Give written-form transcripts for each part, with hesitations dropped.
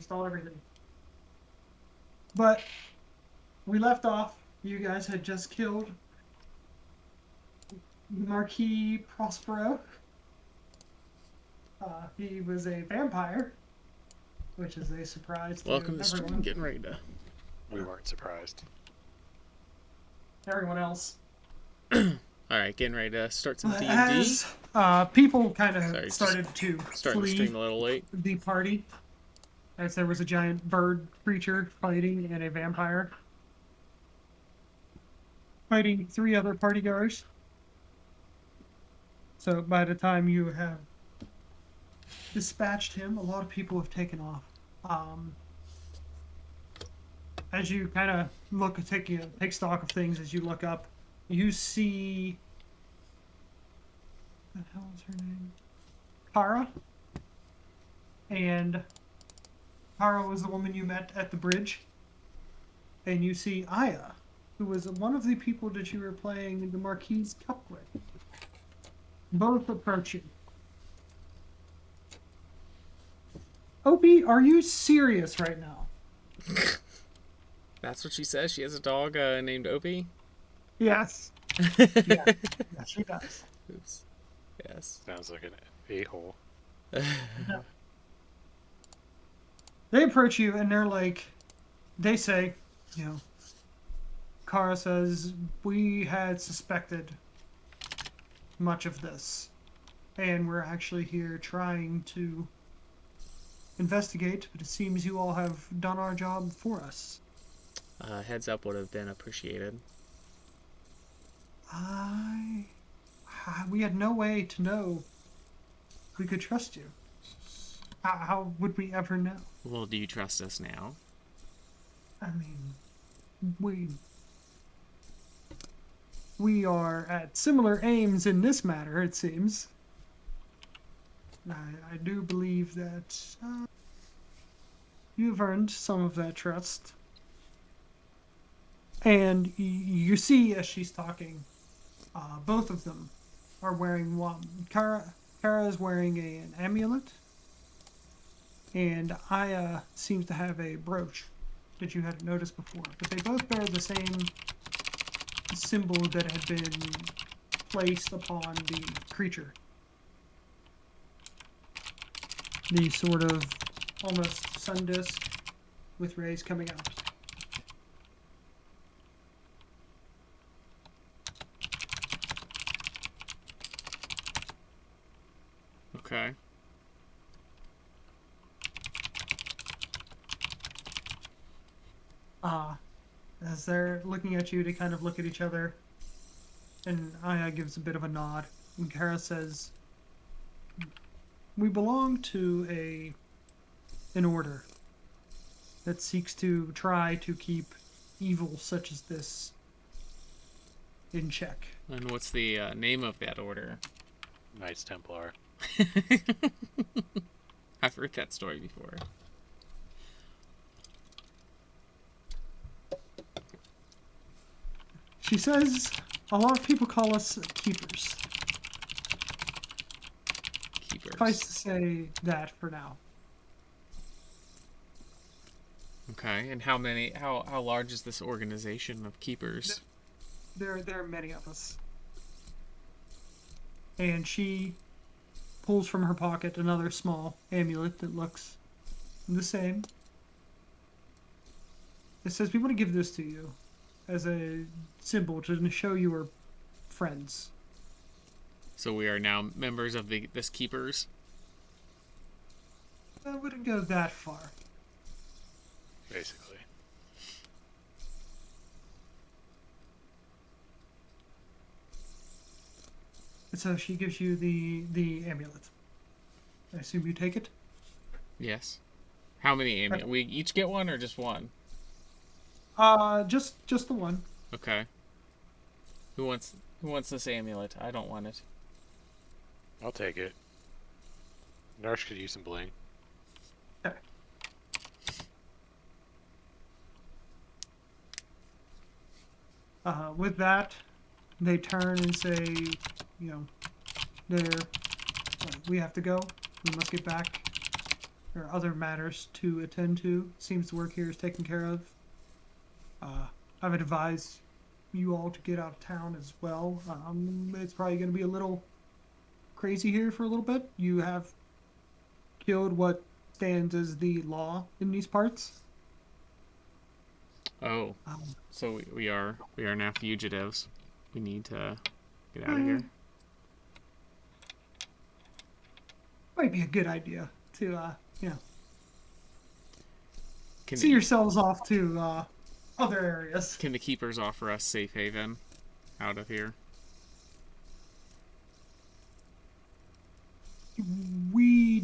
install everything. But we left off. You guys had just killed Marquis Prospero. He was a vampire, which is a surprise to Welcome to stream. everyone. Getting ready to. We weren't surprised. Everyone else. All right, getting ready to start some D&D. As people kind of started to Starting to flee stream a little late. the party, as there was a giant bird creature fighting and a vampire fighting 3 other partygoers. So by the time you have dispatched him, a lot of people have taken off. As you kind of take stock of things, as you look up, you see, what the hell is her name? Kara. And Kara was the woman you met at the bridge. And you see Aya, who was one of the people that you were playing the Marquis Cup with. Both approach you. Opie, are you serious right now? That's what she says. She has a dog named Opie. Yes. Yeah, she does. Oops. Yes. Sounds like an a-hole. No. They approach you and they're like, they say, Kara says, we had suspected much of this, and we're actually here trying to investigate, but it seems you all have done our job for us. Heads up would have been appreciated. We had no way to know we could trust you. How would we ever know? Well, do you trust us now? I mean, we are at similar aims in this matter, it seems. I do believe that you've earned some of that trust. And you see, as she's talking, both of them are wearing one. Kara is wearing an amulet, and Aya seems to have a brooch that you hadn't noticed before. But they both bear the same symbol that had been placed upon the creature. The sort of almost sun disk with rays coming out. Okay. As they're looking at you, they kind of look at each other, and Aya gives a bit of a nod, and Kara says, we belong to an order that seeks to try to keep evil such as this in check. And what's the name of that order? Knights Templar. I've heard that story before. She says a lot of people call us keepers. Keepers. Suffice to say that for now. Okay, and how large is this organization of keepers? There are many of us. And she pulls from her pocket another small amulet that looks the same. It says, we want to give this to you as a symbol to show you are friends. So we are now members of this keepers? I wouldn't go that far. Basically. And so she gives you the amulet. I assume you take it? Yes. How many amulets? We each get one or just one? Just the one. Okay. Who wants this amulet? I don't want it. I'll take it. Narsh could use some bling. Okay. With that, they turn and say, we have to go. We must get back. or other matters to attend to. Seems the work here is taken care of. I would advise you all to get out of town as well. It's probably going to be a little crazy here for a little bit. You have killed what stands as the law in these parts. Oh, Um, so we are now fugitives. We need to get out of here. Might be a good idea to, Can see the, yourselves off to other areas. can the keepers offer us safe haven out of here? We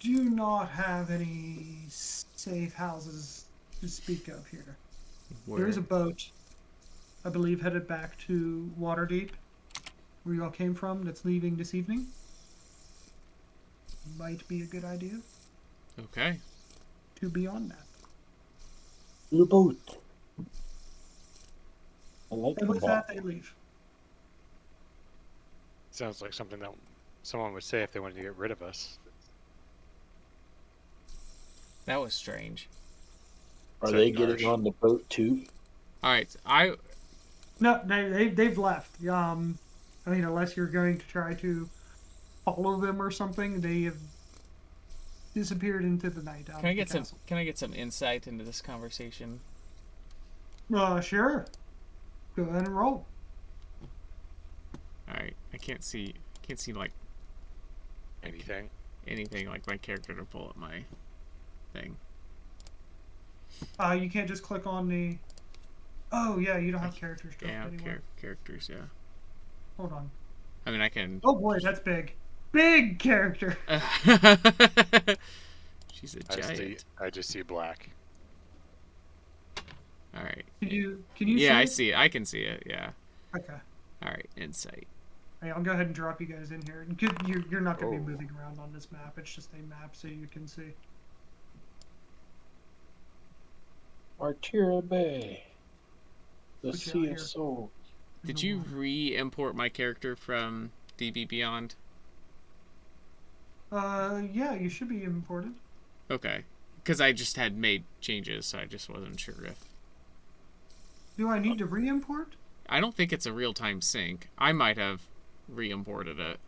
do not have any safe houses to speak of here. There is a boat, I believe, headed back to Waterdeep, where you all came from, that's leaving this evening. Might be a good idea Okay. to be on that. The boat. I like And the with boat. that, they leave. Sounds like something that someone would say if they wanted to get rid of us. That was strange. Are So they Narsh. getting on the boat too? All right. No, they've left. I mean, unless you're going to try to follow them or something, they have disappeared into the night out Can I of the get some? castle. Can I get some insight into this conversation? Sure. Go ahead and roll. All right. I can't see like Anything? anything like my character to pull up my thing. You can't just click on the. Oh yeah, you don't have characters dropped Yeah, anywhere. characters. Yeah. Hold on. I mean, I can. Oh boy, that's big. Big character. She's a I giant. just see black. All right. Can you Yeah, I see see it. I can see it. Yeah. it? Okay. All right. Insight. Hey, I'll go ahead and drop you guys in here. You're not going to be Oh. moving around on this map. It's just a map so you can see. Artira Bay. The Put you out Sea here. of Souls. Did you re-import my character from DB Beyond? Yeah, you should be imported. Okay. Because I just had made changes, so I just wasn't sure if. Do I need to re-import? I don't think it's a real-time sync. I might have re-imported it.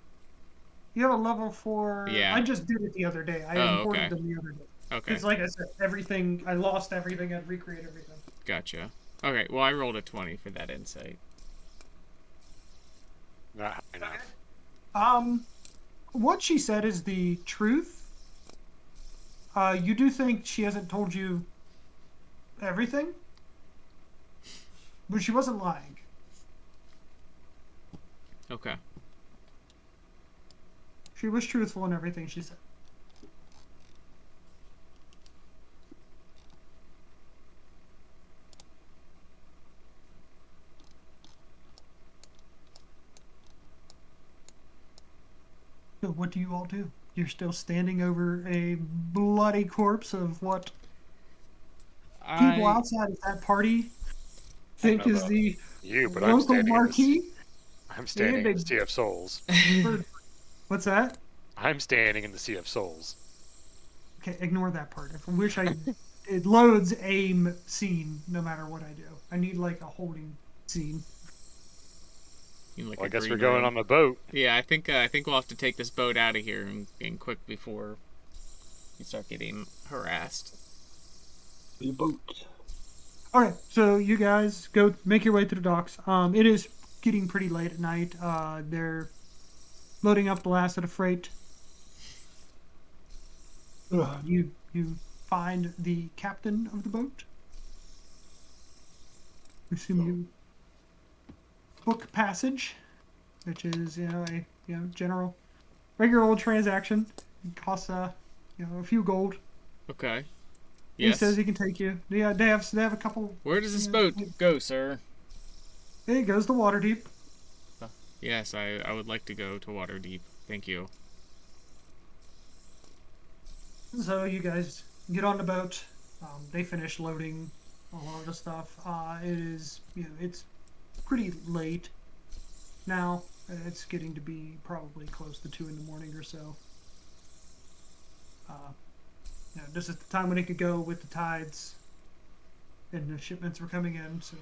You have a level 4. Yeah. I just did it the other day. I Oh, imported okay. them the other day. Okay. It's like I said, everything. I lost everything. I'd recreate everything. Gotcha. Okay, well, I rolled a 20 for that insight. Not high enough. What she said is the truth. You do think she hasn't told you everything? But she wasn't lying. Okay. She was truthful in everything she said. So what do you all do? You're still standing over a bloody corpse of what people outside of that party think know is about the You, but I'm local standing in marquee. I'm standing in the big- Sea of Souls. What's that? I'm standing in the Sea of Souls. Okay, ignore that part. I wish it loads aim scene no matter what I do. I need like a holding scene. Like Well, I a guess green we're going room. on the boat. Yeah, I think we'll have to take this boat out of here and quick before you start getting harassed. The boat. Okay, so you guys go make your way to the docks. It is getting pretty late at night. They're loading up the last of the freight. You find the captain of the boat. Assume you book passage, which is a general regular old transaction. It costs a few gold. Okay. He Yes. says he can take you. Yeah, they have a couple. Where does this boat go, sir? It goes to Waterdeep. Yes, I would like to go to Waterdeep. Thank you. So you guys get on the boat. They finish loading a lot of the stuff. It is, it's pretty late now. It's getting to be probably close to 2 in the morning or so. this is the time when it could go with the tides, and the shipments were coming in. So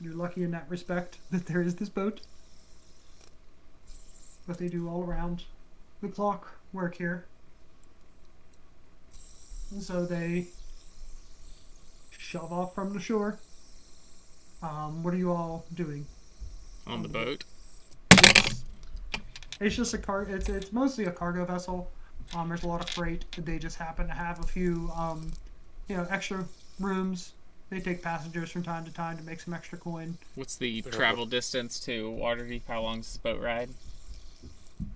you're lucky in that respect that there is this boat. But they do all around the clock work here. And so they shove off from the shore. What are you all doing? On the boat. Yes. It's just it's mostly a cargo vessel. There's a lot of freight. They just happen to have a few extra rooms. They take passengers from time to time to make some extra coin. What's the travel distance to Waterdeep? How long's this boat ride?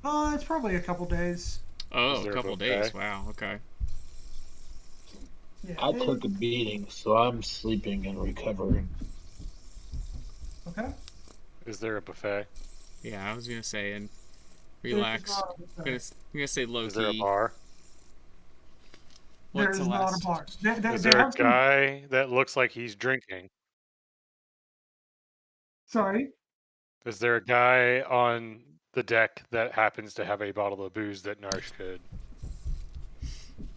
It's probably a couple days. Oh, Is there a a couple buffet? days. Wow. Okay. Yeah. I took a beating, so I'm sleeping and recovering. Okay. Is there a buffet? Yeah, I was gonna say and relax. I'm gonna say low Is there a key. bar? There What's is the not a last? bar. Is They there a have some. guy that looks like he's drinking? Sorry. Is there a guy on the deck that happens to have a bottle of booze that Narsh could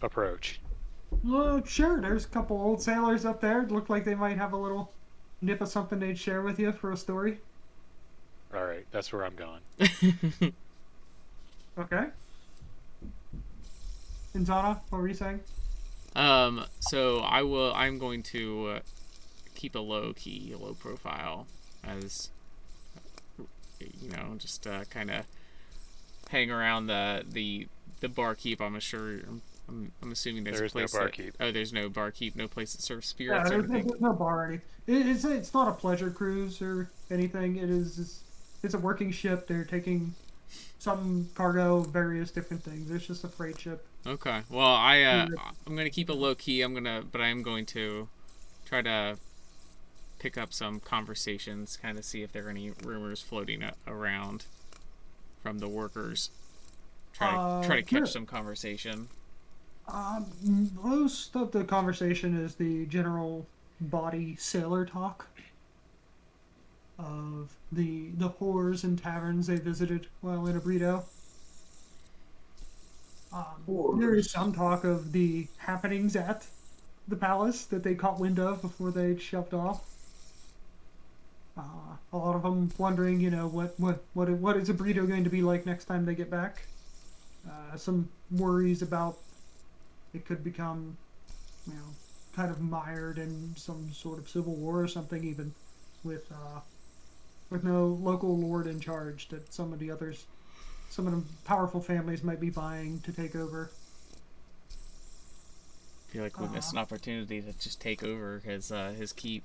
approach? Well, sure. There's a couple old sailors up there. Look like they might have a little nip of something they'd share with you for a story. All right, that's where I'm going. Okay. Inzana, what were you saying? So I'm going to keep a low key, low profile, as just kind of hang around the barkeep. I'm assuming there's There a is no place barkeep. there's no barkeep, no place that serves Yeah, spirits or there's anything. no bar or anything. It's not a pleasure cruise or anything. It's a working ship. They're taking some cargo, various different things. It's just a freight ship. Okay. Well, I'm gonna keep it low key. But I am going to try to pick up some conversations, kind of see if there are any rumors floating around from the workers. Try to catch Sure. some conversation. Most of the conversation is the general body sailor talk of the whores and taverns they visited while in Abrito. There is some talk of the happenings at the palace that they caught wind of before they shoved off. A lot of them wondering, what is Abrito going to be like next time they get back. Some worries about it could become, kind of mired in some sort of civil war or something, even with no local lord in charge that some of the powerful families might be vying to take over. I feel like we missed an opportunity to just take over his keep.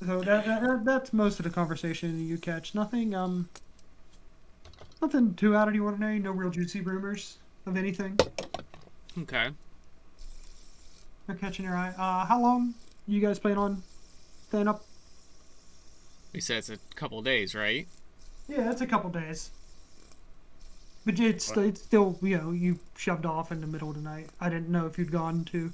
So that's most of the conversation you catch. Nothing too out of the ordinary. No real juicy rumors of anything. Okay. They're catching your eye. How long you guys plan on staying up? We said it's a couple days, right? Yeah, it's a couple days. But it's still, you shoved off in the middle of the night. I didn't know if you'd gone to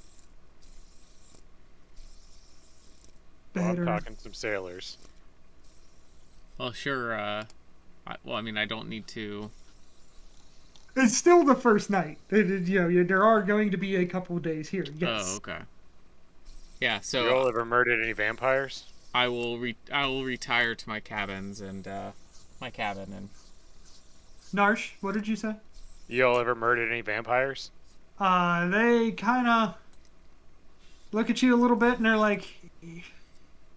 Well, bed I'm or... talking to some sailors. Well, sure. I don't need to. It's still the first night. There are going to be a couple of days here. Yes. Oh, okay. Yeah. So You all ever murdered any vampires? I will retire to my cabins and my cabin and. Narsh, what did you say? You all ever murdered any vampires? They kind of look at you a little bit and they're like,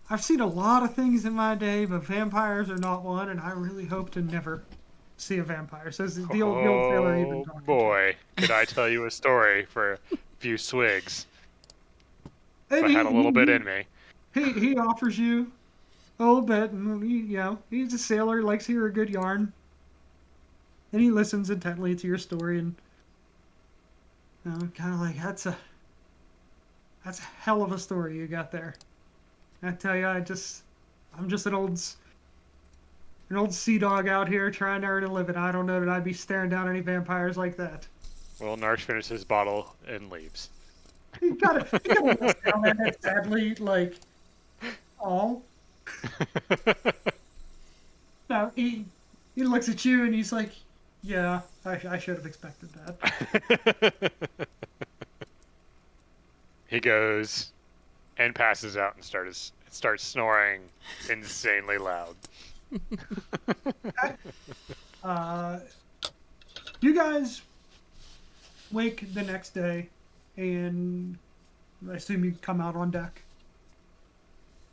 I've seen a lot of things in my day, but vampires are not one, and I really hope to never see a vampire. Says the old sailor you've been Oh talking boy, could I tell you a story for a few swigs? to. If And I had a little bit in me. he offers you a little bit, and he's a sailor, likes to hear a good yarn, and he listens intently to your story, and kind of like that's a hell of a story you got there. I tell you, I'm just an old sea dog out here trying to earn a living. I don't know that I'd be staring down any vampires like that. Well, Narsh finishes his bottle and leaves. He kind of looks down at it sadly, like, oh. No, He looks at you and he's like, "Yeah, I should have expected that." He goes and passes out and starts snoring insanely loud. Uh, you guys wake the next day, and I assume you come out on deck.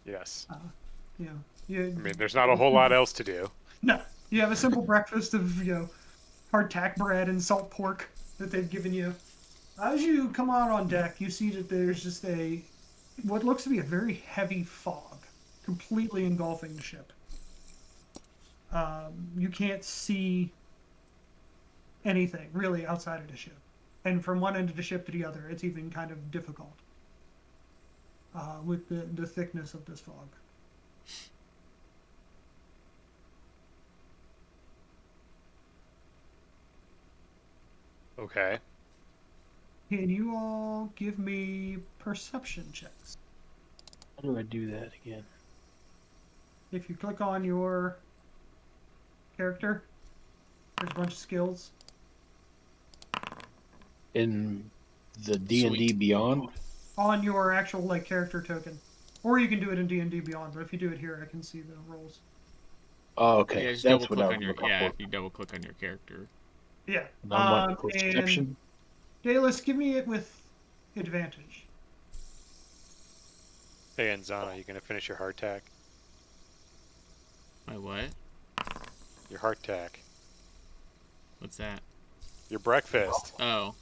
Yes. You know, you, I mean, there's not a whole lot else to do. no, you have a simple breakfast of hardtack bread and salt pork that they've given you. As you come out on deck, you see that there's just what looks to be a very heavy fog, completely engulfing the ship. You can't see anything really outside of the ship, and from one end of the ship to the other, it's even kind of difficult with the thickness of this fog. Okay. Can you all give me perception checks? How do I do that again? If you click on your character, there's a bunch of skills. In the D&D Sweet. Beyond? On your actual character token, or you can do it in D&D Beyond. But if you do it here, I can see the rolls. Oh, okay. Yeah, just That's double what I click was on your looking if for. you double click on your character. Yeah. And I'm on And perception. Dallas, give me it with advantage. Hey, Anzana, you gonna finish your hardtack? My what? Your hardtack. What's that? Your breakfast. Oh.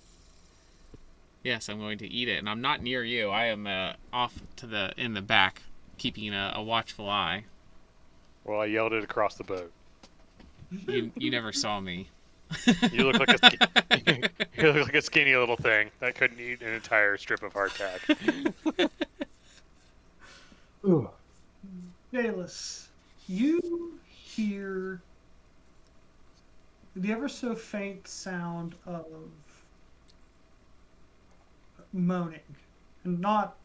Yes, I'm going to eat it, and I'm not near you. I am off in the back, keeping a watchful eye. Well, I yelled it across the boat. You never saw me. You look like you look like a skinny little thing that couldn't eat an entire strip of hardtack. Ooh. Dallas, you hear the ever so faint sound of moaning, and not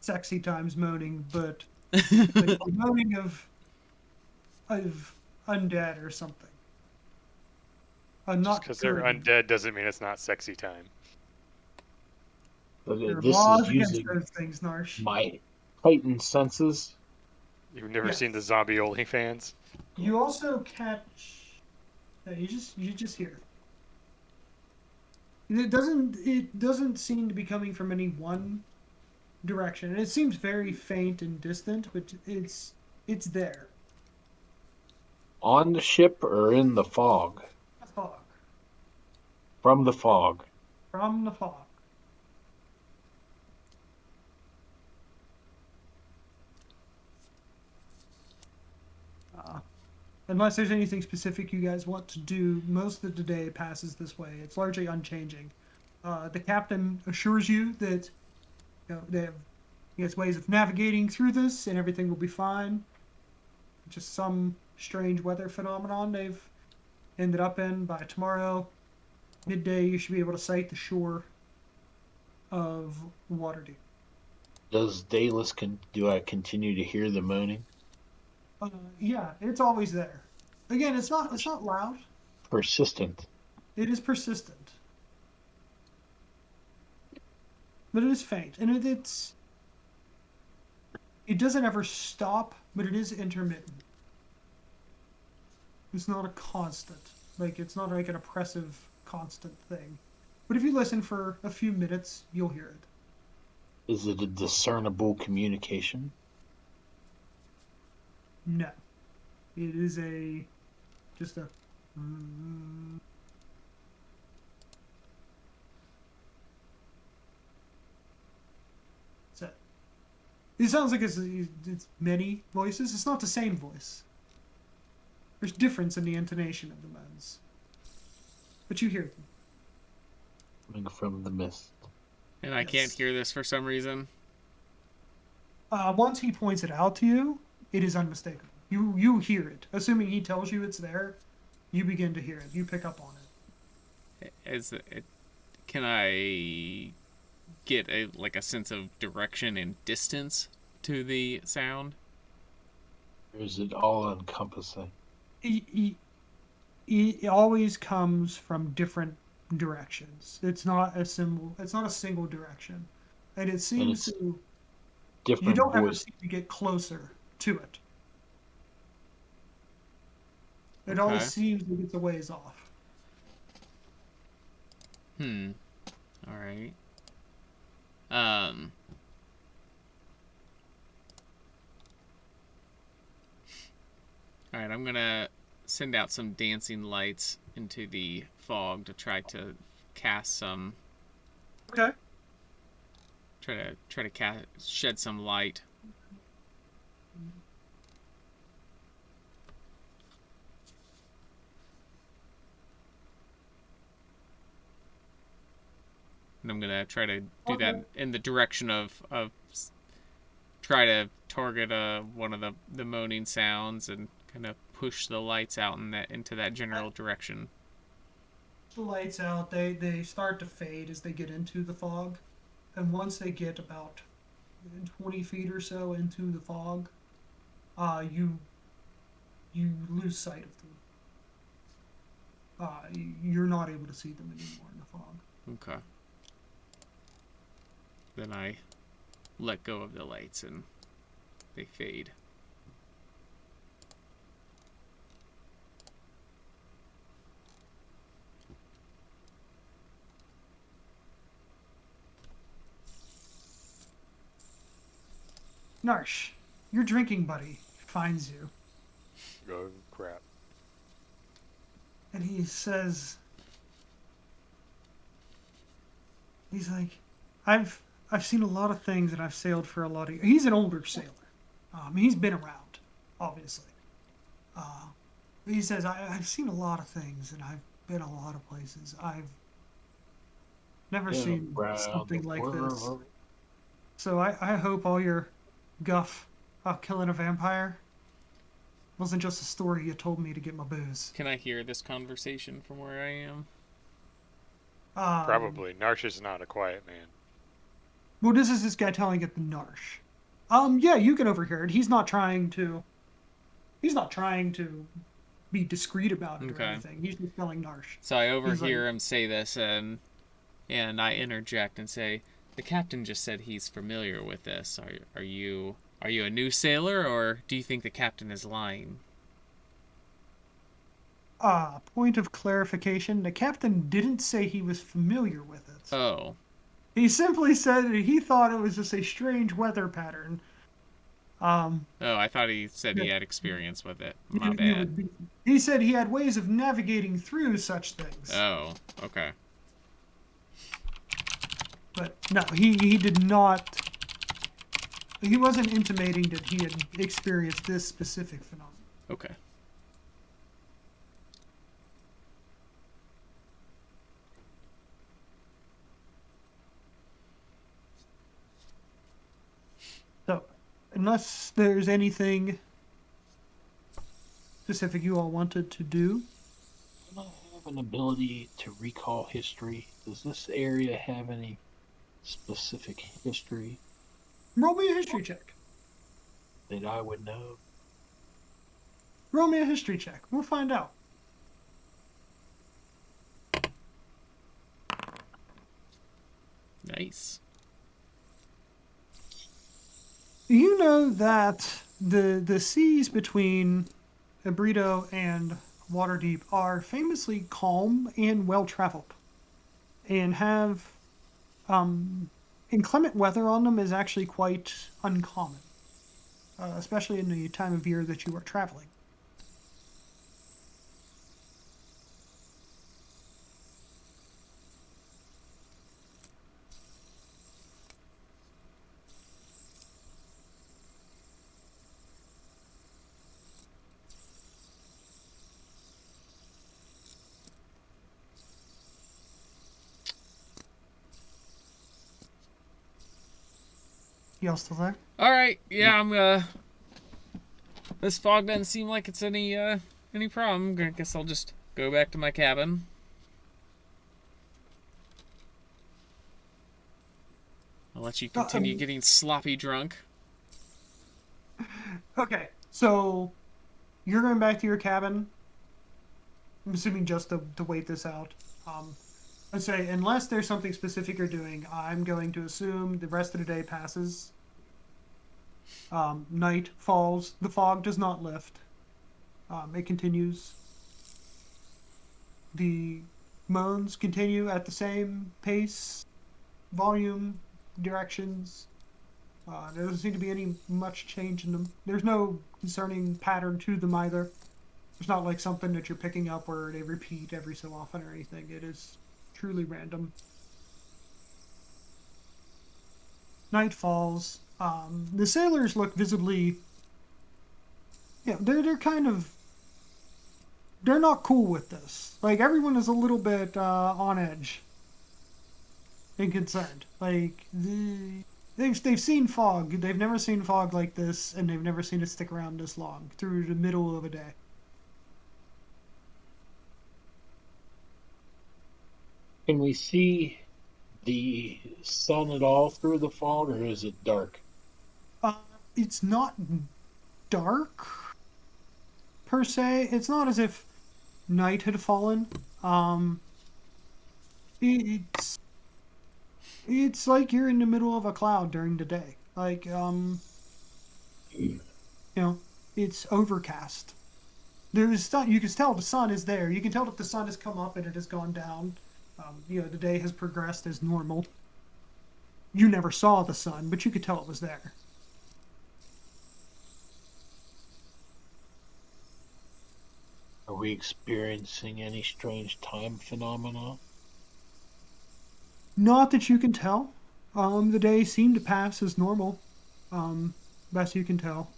sexy times moaning, but the moaning of undead or something. Just Not because they're good. undead doesn't mean it's not sexy time. But There are this laws is against using those things, Narsh. my heightened senses. You've never Yeah. seen the zombie OnlyFans? You also catch. You just hear. It doesn't seem to be coming from any one direction. It seems very faint and distant, but it's there. On the ship or in the fog? A fog. From the fog. From the fog. Unless there's anything specific you guys want to do, most of the day passes this way. It's largely unchanging. The captain assures you that he has ways of navigating through this, and everything will be fine. Just some strange weather phenomenon they've ended up in. By tomorrow, midday, you should be able to sight the shore of Waterdeep. Does Dallas do I continue to hear the moaning? Yeah, it's always there. Again, it's not loud. Persistent. It is persistent, but it is faint, and it doesn't ever stop, but it is intermittent. It's not a constant. It's not like an oppressive constant thing. But if you listen for a few minutes, you'll hear it. Is it a discernible communication? No. It is just a. So, it sounds like it's many voices. It's not the same voice. There's difference in the intonation of the moans. But you hear them. Coming from the mist. And I can't hear this for some reason. Once he points it out to you, it is unmistakable. You hear it. Assuming he tells you it's there, you begin to hear it. You pick up on it. Can I get a sense of direction and distance to the sound? Or is it all encompassing? It always comes from different directions. It's not a symbol. It's not a single direction, and it And seems it's to. You different don't ever voice. seem to get closer to it. It always Okay. seems like it's a ways off. Hmm. All right. Um. All right. I'm gonna send out some dancing lights into the fog to try to cast some. Okay. Try to shed some light. And I'm gonna try to do that Okay. in the direction of try to target one of the moaning sounds and kind of push the lights out in that into that general direction. The lights out. They start to fade as they get into the fog, and once they get about 20 feet or so into the fog, you lose sight of them. You're not able to see them anymore in the fog. Okay. Then I let go of the lights and they fade. Narsh, your drinking buddy finds you, Oh crap! and he says, he's like, I've seen a lot of things, and I've sailed for a lot of. He's an older sailor. He's been around, obviously. Uh, he says, I've seen a lot of things, and I've been a lot of places. I've never Been seen around the something like this. world. So I hope all your guff about killing a vampire wasn't just a story you told me to get my booze. Can I hear this conversation from where I am? Um, Probably. Narsh is not a quiet man. well, this is this guy telling it the Narsh. Yeah, you can overhear it. He's not trying to. He's not trying to be discreet about it or Okay. anything. He's just telling Narsh. So I He's like, overhear him say this and I interject and say, "The captain just said he's familiar with this. Are you a new sailor or do you think the captain is lying?" point of clarification: the captain didn't say he was familiar with it. Oh. He simply said that he thought it was just a strange weather pattern. Um, Oh, I thought he said he that had experience with it. My you bad. would be. He said he had ways of navigating through such things. Oh, okay. But no, he did not. He wasn't intimating that he had experienced this specific phenomenon. Okay. So, unless there's anything specific you all wanted to do, Do I have an ability to recall history? Does this area have any specific history roll me a history check. that I would know? Roll me a history check. We'll find out. Nice. You know that the seas between Abrito and Waterdeep are famously calm and well traveled, and have inclement weather on them is actually quite uncommon, especially in the time of year that you are traveling. Y'all still there? All right. Yeah, I'm this fog doesn't seem like it's any problem. I guess I'll just go back to my cabin. I'll let you continue getting sloppy drunk. Okay, so you're going back to your cabin. I'm assuming just to wait this out. I'd say, unless there's something specific you're doing, I'm going to assume the rest of the day passes. Night falls. The fog does not lift. It continues. The moans continue at the same pace, volume, directions. There doesn't seem to be any much change in them. There's no concerning pattern to them either. It's not like something that you're picking up where they repeat every so often or anything. It is truly random. Night falls. The sailors look visibly... Yeah, they're kind of... They're not cool with this. Like, everyone is a little bit on edge and concerned. Like, they've seen fog. They've never seen fog like this, and they've never seen it stick around this long through the middle of a day. Can we see the sun at all through the fog, or is it dark? It's not dark, per se. It's not as if night had fallen. It's like you're in the middle of a cloud during the day. Like, it's overcast. There's you can tell the sun is there. You can tell that the sun has come up and it has gone down. The day has progressed as normal. You never saw the sun, but you could tell it was there. Are we experiencing any strange time phenomena? Not that you can tell. The day seemed to pass as normal. Best you can tell.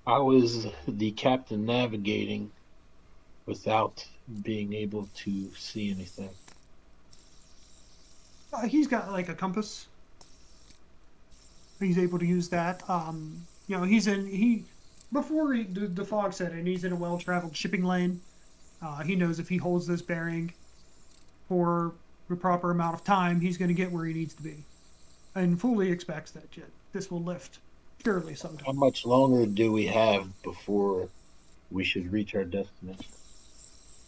How is the captain navigating without being able to see anything? He's got like a compass. He's able to use that. Before the fog set in, he's in a well-traveled shipping lane. He knows if he holds this bearing for the proper amount of time, he's going to get where he needs to be, and fully expects that this will lift surely sometime. How much longer do we have before we should reach our destination?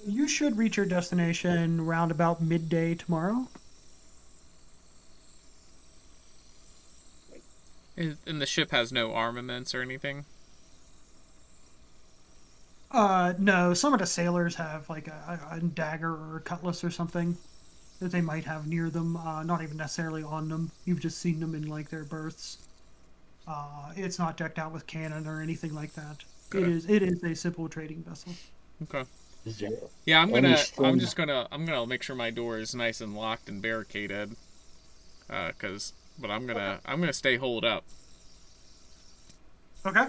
You should reach your destination around about midday tomorrow. And the ship has no armaments or anything? No. Some of the sailors have like a dagger or a cutlass or something that they might have near them. Not even necessarily on them. You've just seen them in like their berths. It's not decked out with cannon or anything like that. Okay. It is a simple trading vessel. Okay. Yeah, I'm gonna make sure my door is nice and locked and barricaded. But I'm gonna stay holed up. Okay.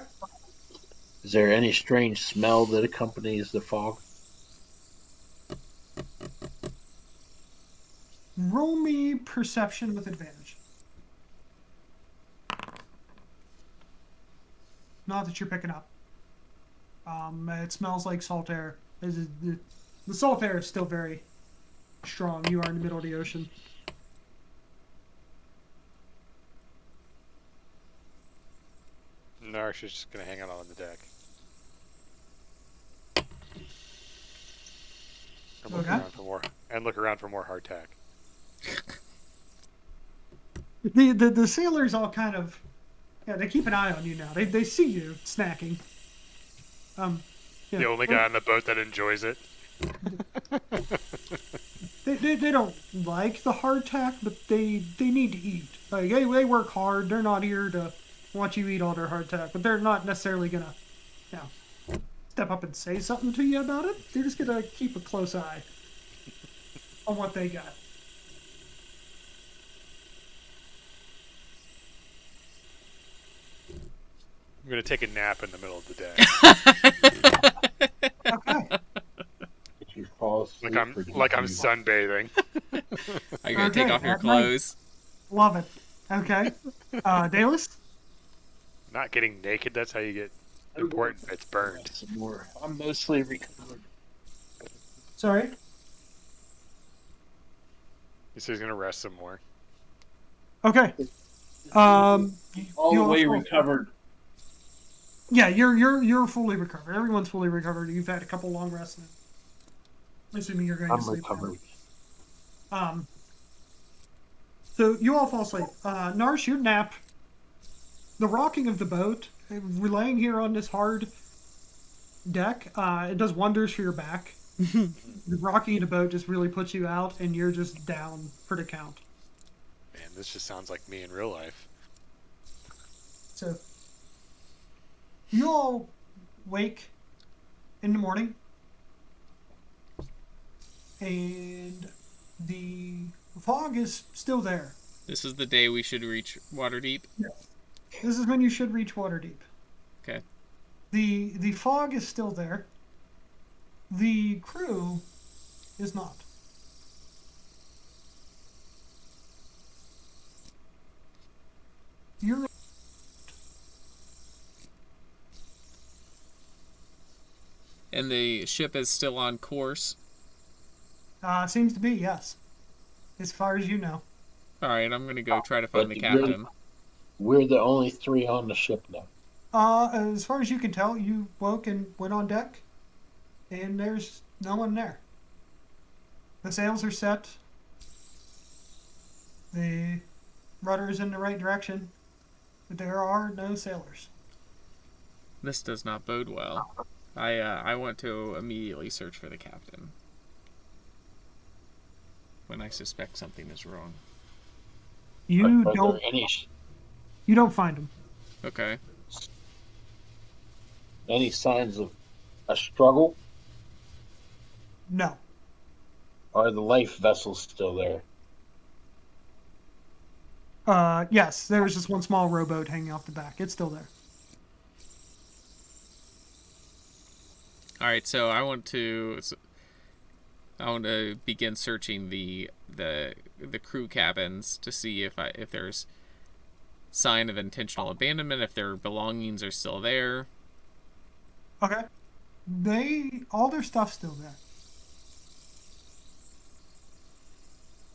Is there any strange smell that accompanies the fog? Roll me perception with advantage. Not that you're picking up. It smells like salt air. The salt air is still very strong. You are in the middle of the ocean. Narsh is just gonna hang out on the deck. And look around for more hardtack. The sailors all kind of, they keep an eye on you now. They see you snacking. The only guy on the boat that enjoys it. They don't like the hardtack, but they need to eat. Like they work hard. They're not here to watch you eat all their hardtack, but they're not necessarily gonna, step up and say something to you about it. They're just gonna keep a close eye on what they got. I'm gonna take a nap in the middle of the day. Okay. Did you fall asleep? Like I'm sunbathing. Are you gonna take off your clothes? Love it. Okay. Dallas? Not getting naked, that's how you get important bits burned. Some more. I'm mostly recovered. Sorry? He says he's gonna rest some more. Okay. All you the way also- recovered. Yeah, you're fully recovered. Everyone's fully recovered. You've had a couple long rests. I'm assuming you're going to I'm sleep now. recovered. So you all fall asleep. Narsh, you nap. The rocking of the boat, we're laying here on this hard deck, it does wonders for your back. The rocking of the boat just really puts you out, and you're just down for the count. Man, this just sounds like me in real life. So you all wake in the morning, and the fog is still there. This is the day we should reach Waterdeep. This is when you should reach Waterdeep. Okay. The fog is still there. The crew is not. You're And the ship is still on course. seems to be, yes. As far as you know. All right, I'm gonna go try to find the But captain. We're the only 3 on the ship now. As far as you can tell, you woke and went on deck, and there's no one there. The sails are set. The rudder is in the right direction, but there are no sailors. This does not bode well. I want to immediately search for the captain when I suspect something is wrong. You Are don't. there any You don't find them. Okay. signs of a struggle? No. Are the life vessels still there? Yes, there's just one small rowboat hanging off the back. It's still there. All right, so I want to begin searching the crew cabins to see if there's sign of intentional abandonment, if their belongings are still there. Okay. All their stuff's still there.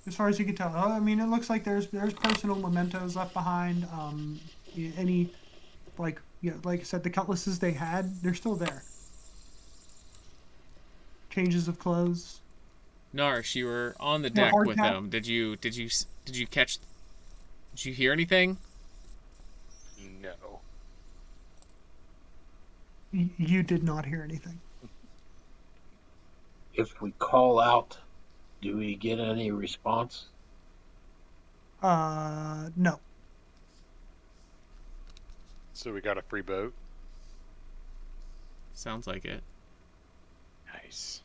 As far as you can tell. I mean, it looks like there's personal mementos left behind. Any, like I said, the cutlasses they had, they're still there. Changes of clothes. Narsh, you were on the Yeah, deck hard with cap. them. Did you hear anything? No. You did not hear anything. If we call out, do we get any response? No. So we got a free boat. Sounds like it. Nice.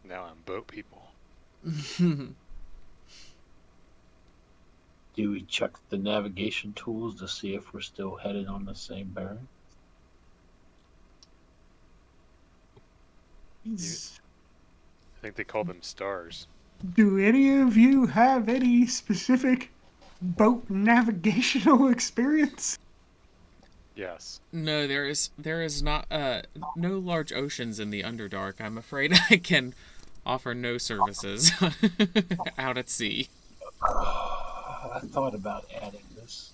Now I'm boat people. Do we check the navigation tools to see if we're still headed on the same bearing? I think they call them stars. Do any of you have any specific boat navigational experience? Yes. No, there is not no large oceans in the Underdark. I'm afraid I can offer no services out at sea. I thought about adding this.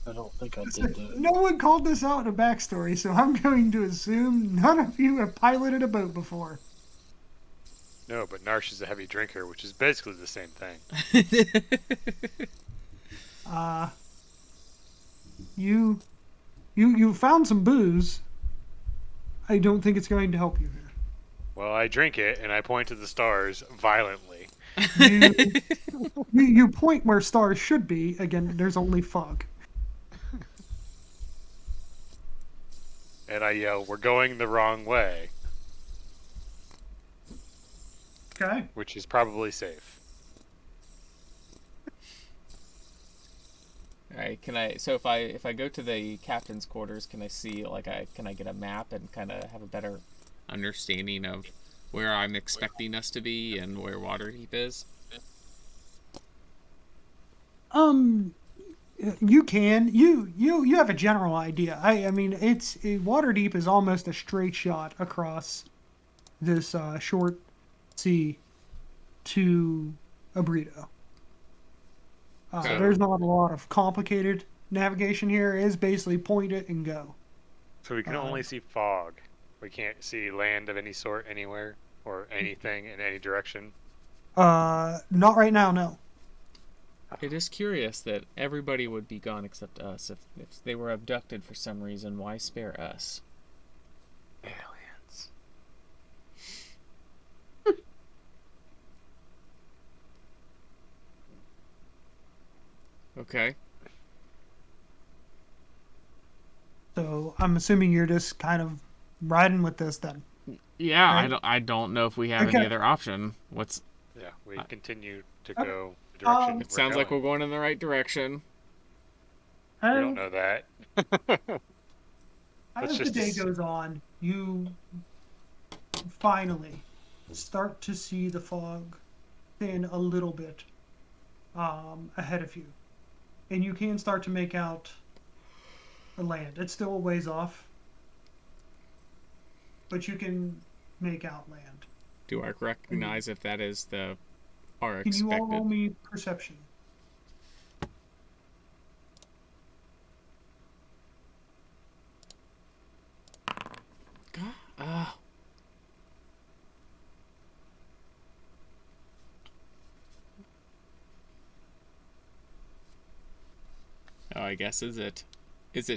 I don't think I did that. No one called this out in a backstory, so I'm going to assume none of you have piloted a boat before. No, but Narsh is a heavy drinker, which is basically the same thing. You found some booze. I don't think it's going to help you here. Well, I drink it and I point to the stars violently. You point where stars should be. Again, there's only fog. And I yell, "We're going the wrong way," Okay. which is probably safe. All right, so if I go to the captain's quarters, can I see can I get a map and kind of have a better understanding of where I'm expecting us to be and where Waterdeep is? You can. You have a general idea. I mean, Waterdeep is almost a straight shot across this short sea to Abrito. So- There's not a lot of complicated navigation here. It is basically point it and go. So we can only see fog. We can't see land of any sort anywhere or anything in any direction. Not right now, no. It is curious that everybody would be gone except us. If they were abducted for some reason, why spare us? Aliens. Okay. So I'm assuming you're just kind of riding with this then. Yeah, Right. I don't know if we have any Okay. other option. Yeah, we continue to Okay. go the direction It we're It sounds like we're going. going in the right direction. We don't And know that. Let's as the just day goes on, you finally start to see the fog thin a little bit ahead of you. And you can start to make out the land. It's still a ways off, but you can make out land. Do I recognize if that is our Can you all roll expected? me perception? Oh, I guess is it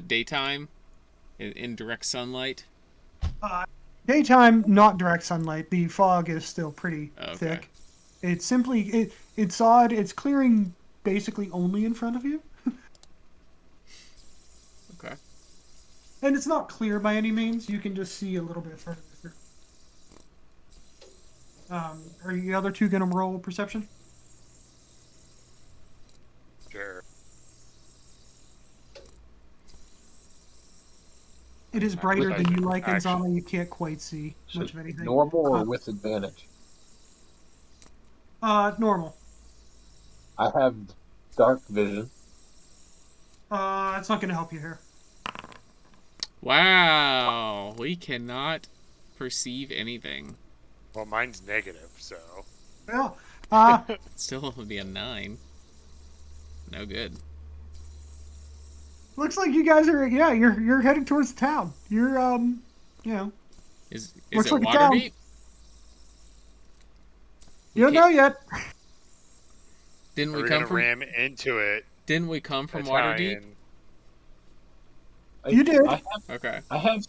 daytime in direct sunlight? Daytime, not direct sunlight. The fog is still pretty Okay. thick. It's simply it's odd. It's clearing basically only in front of you, Okay. and it's not clear by any means. You can just see a little bit further through. Are the other two gonna roll perception? Sure. It is brighter With than you like, action. Anzana. You can't quite see So much of anything. normal or with advantage? Normal. I have dark vision. It's not gonna help you here. Wow, we cannot perceive anything. Well, mine's negative, so. Yeah. It still would be a 9. No good. Looks like you guys are. Yeah, you're heading towards the town. You're you know, Is Looks it like a water town. deep? you don't know yet. Didn't we We're come gonna from ram into it. Didn't we come from water deep? Italian. You did. Okay. I have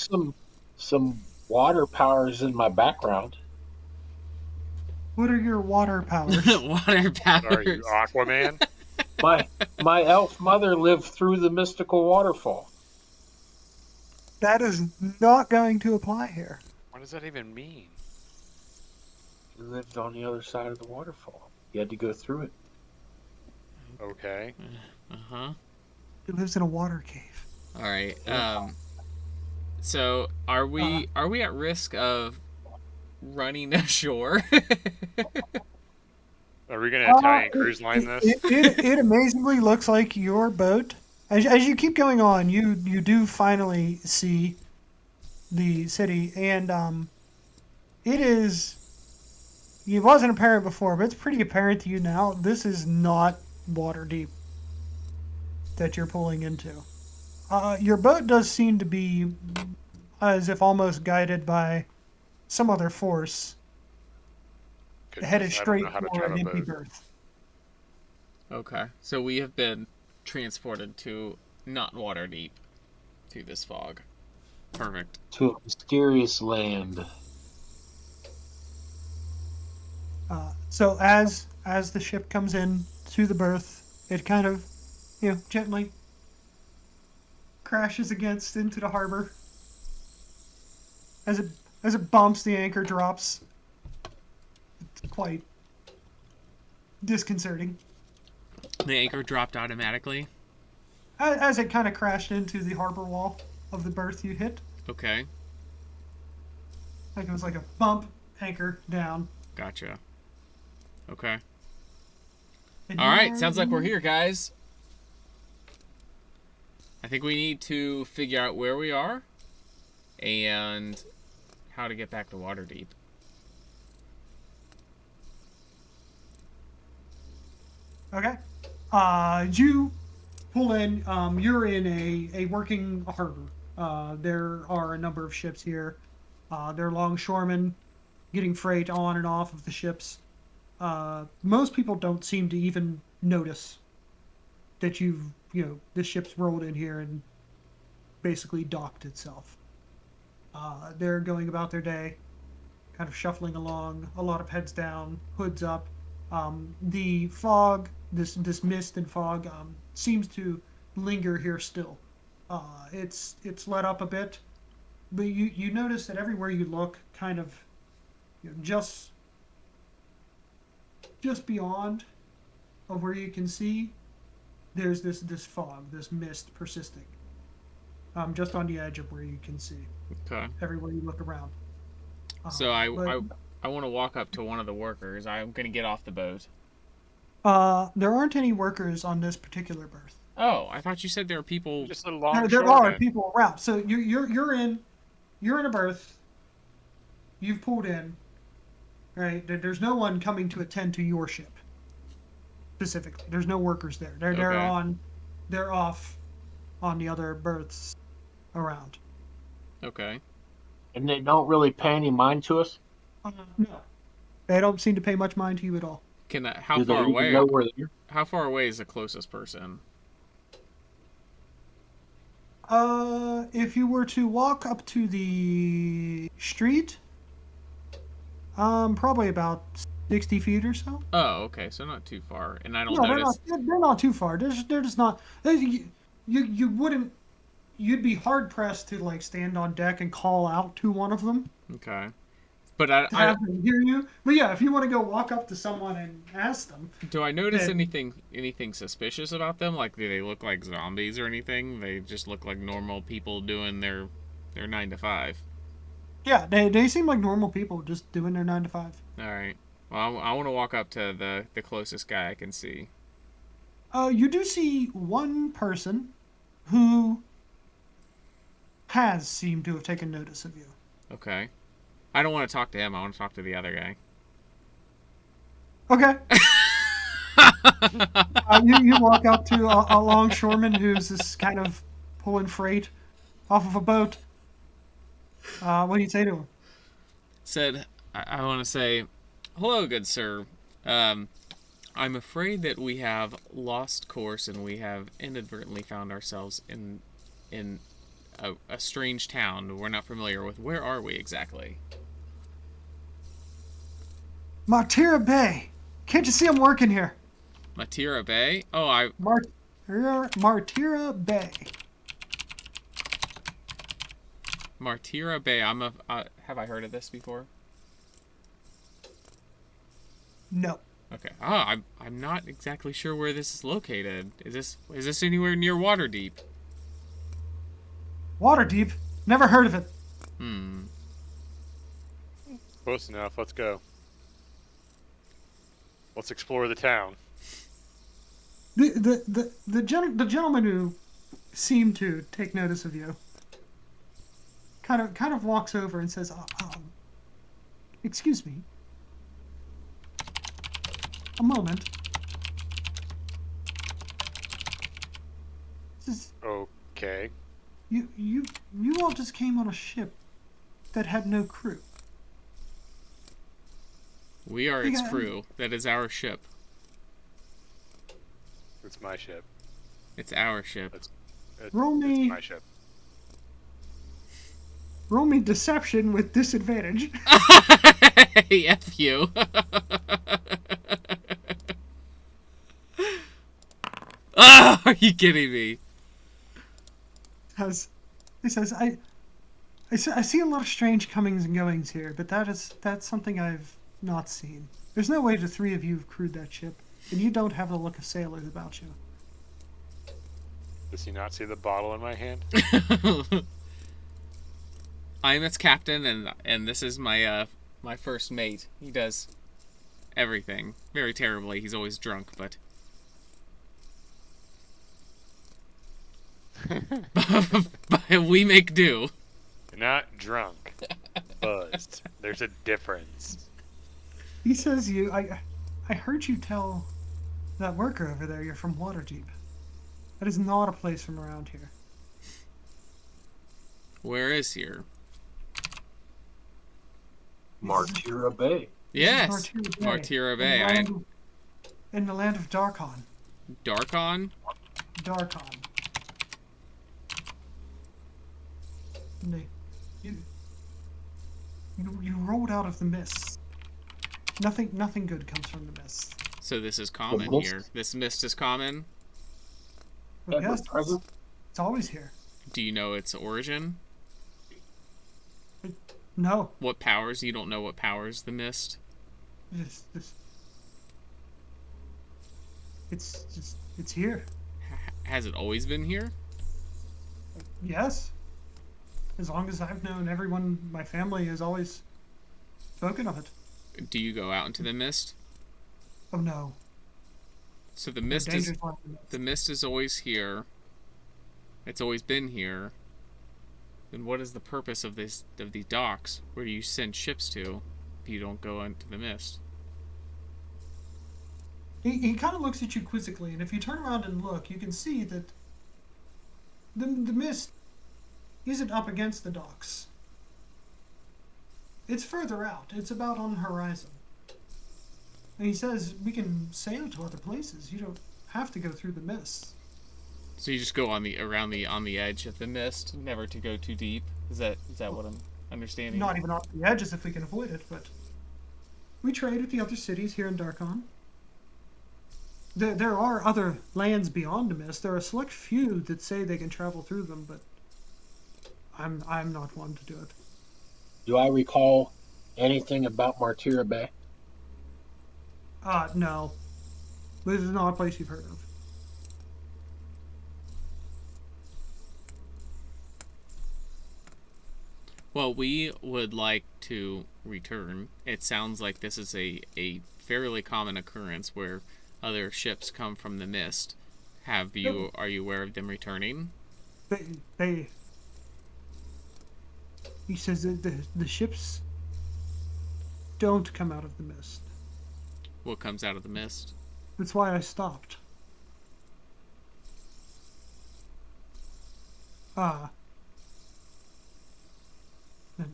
some water powers in my background. What are your water powers? Water powers. Are you Aquaman? My elf mother lived through the mystical waterfall. That is not going to apply here. What does that even mean? She lived on the other side of the waterfall. You had to go through it. Okay. Uh-huh. He lives in a water cave. All right. So are we at risk of running ashore? Are we gonna Italian cruise line this? It amazingly looks like your boat. As you keep going on, you do finally see the city, and it is. It wasn't apparent before, but it's pretty apparent to you now. This is not water deep that you're pulling into. Your boat does seem to be as if almost guided by some other force, Goodness, headed I don't straight know how to for drive an a empty boat. berth. Okay. So we have been transported to not water deep to this fog. Perfect. To a mysterious land. So as the ship comes in to the berth, it kind of, gently crashes into the harbor. As it bumps, the anchor drops. It's quite disconcerting. The anchor dropped automatically. As it kind of crashed into the harbor wall of the berth you hit, Okay. like it was like a bump, anchor down. Gotcha. Okay. And All right. you're- Sounds like we're here, guys. I think we need to figure out where we are and how to get back to Waterdeep. Okay. You pull in. You're in a working harbor. There are a number of ships here. They're longshoremen getting freight on and off of the ships. Most people don't seem to even notice that the ship's rolled in here and basically docked itself. They're going about their day, kind of shuffling along, a lot of heads down, hoods up. The fog, this mist and fog, seems to linger here still. It's let up a bit, but you notice that everywhere you look, kind of, just beyond of where you can see, there's this fog, this mist persisting. Just on the edge of where you can see. Okay. Everywhere you look around. So I want to walk up to one of the workers. I'm going to get off the boat. There aren't any workers on this particular berth. Oh, I thought you said there were people. Just a There longshoreman. are people around. So you're in a berth. You've pulled in. Right? There's no one coming to attend to your ship. Specifically, there's no workers there. They're off on the other berths around. Okay. And they don't really pay any mind to us? No. They don't seem to pay much mind to you at all. How Do they far even away? know we're there? How far away is the closest person? If you were to walk up to the street, probably about 60 feet or so. Oh, okay, so not too far, and I don't No, notice. they're not too far. They're just not. You wouldn't. You'd be hard pressed to like stand on deck and call out to one of them Okay, but to have them hear you. But yeah, if you want to go walk up to someone and ask them, do I notice then- anything suspicious about them? Like, do they look like zombies or anything? They just look like normal people doing their 9 to 5. yeah, they seem like normal people just doing their 9 to 5. All right. Well, I want to walk up to the closest guy I can see. You do see one person who has seemed to have taken notice of you. Okay. I don't want to talk to him. I want to talk to the other guy. Okay. You walk up to a longshoreman who's just kind of pulling freight off of a boat. What do you say to him? Said, I want to say, hello, good sir. I'm afraid that we have lost course and we have inadvertently found ourselves in a strange town we're not familiar with. Where are we exactly? Martira Bay. Can't you see I'm working here? Matira Bay? Oh, Martira Bay. Martira Bay. Have I heard of this before? No. Okay. I'm not exactly sure where this is located. Is this anywhere near Waterdeep? Waterdeep? Never heard of it. Close enough. Let's go. Let's explore the town. The gentleman who seemed to take notice of you kind of walks over and says, "Excuse me, a moment. Okay. You all just came on a ship that had no crew. We are its crew. That is our ship. It's my ship. It's our ship. Roll me- It's my ship. Roll me deception with disadvantage." F you. Ah, are you kidding me? He says, I see a lot of strange comings and goings here, but that's something I've not seen. There's no way the three of you have crewed that ship, and you don't have the look of sailors about you. Does he not see the bottle in my hand? I am its captain, and this is my my first mate. He does everything very terribly. He's always drunk, but we make do. You're not drunk. Buzzed. There's a difference. He says, I heard you tell That worker over there, you're from Waterdeep. That is not a place from around here. Where is here? Martira Bay. Yes, Martira Bay. Martira Bay. In the land of Darkon. Darkon? Darkon. You rolled out of the mist. Nothing good comes from the mist. So this is common mist? here. This mist is common. But Ever yes, present? it's always here. Do you know its origin? No, What powers? You don't know what powers the mist? it's here. Has it always been here? Yes. As long as I've known, everyone, my family has always spoken of it. Do you go out into the mist? Oh no. So the No mist is dangers left in it. the mist is always here. It's always been here. Then what is the purpose of these docks? Where do you send ships to if you don't go into the mist? He kind of looks at you quizzically, and if you turn around and look, you can see that the mist isn't up against the docks. It's further out. It's about on the horizon. And he says we can sail to other places. You don't have to go through the mist. So you just go on the edge of the mist, never to go too deep. Is that what I'm understanding? Not even off the edges if we can avoid it, but we trade with the other cities here in Darkon. There are other lands beyond the mist. There are a select few that say they can travel through them, but I'm not one to do it. Do I recall anything about Martira Bay? No. This is not a place you've heard of. Well, we would like to return. It sounds like this is a fairly common occurrence where other ships come from the mist. Are you aware of them returning? He says that the ships don't come out of the mist. What comes out of the mist? That's why I stopped.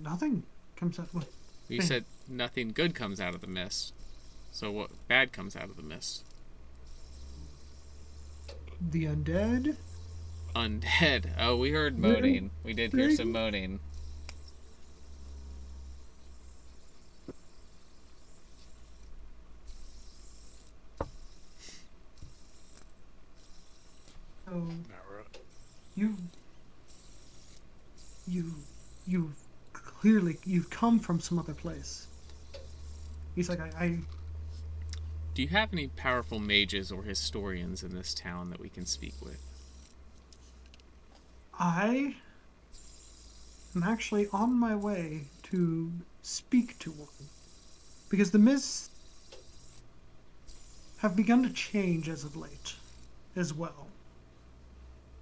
Nothing comes out. You said nothing good comes out of the mist. So what bad comes out of the mist? The undead. Undead. Oh, we heard moaning. We did hear some moaning. So you've come from some other place. He's like, I Do you have any powerful mages or historians in this town that we can speak with? am actually on my way to speak to one. Because the mists have begun to change as of late as well.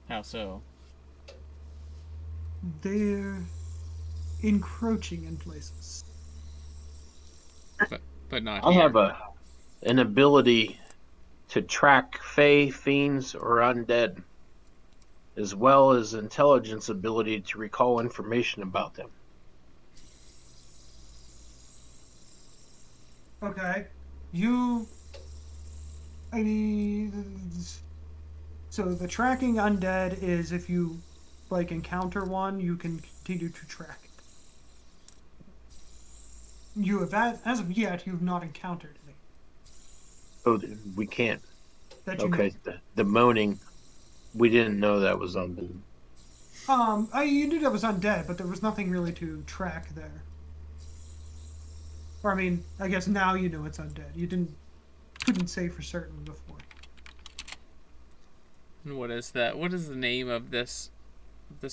How so? They're encroaching in places. But not I here. have an ability to track fey, fiends, or undead, as well as intelligence ability to recall information about them. Okay. So the tracking undead is if you encounter one, you can continue to track it. You have, as of yet, you've not encountered any. Oh, we can't. That you Okay, the moaning, we didn't know that was undead. You knew that was undead, but there was nothing really to track there. Or, I mean, I guess now you know it's undead. You couldn't say for certain before. And what is that? What is the name of this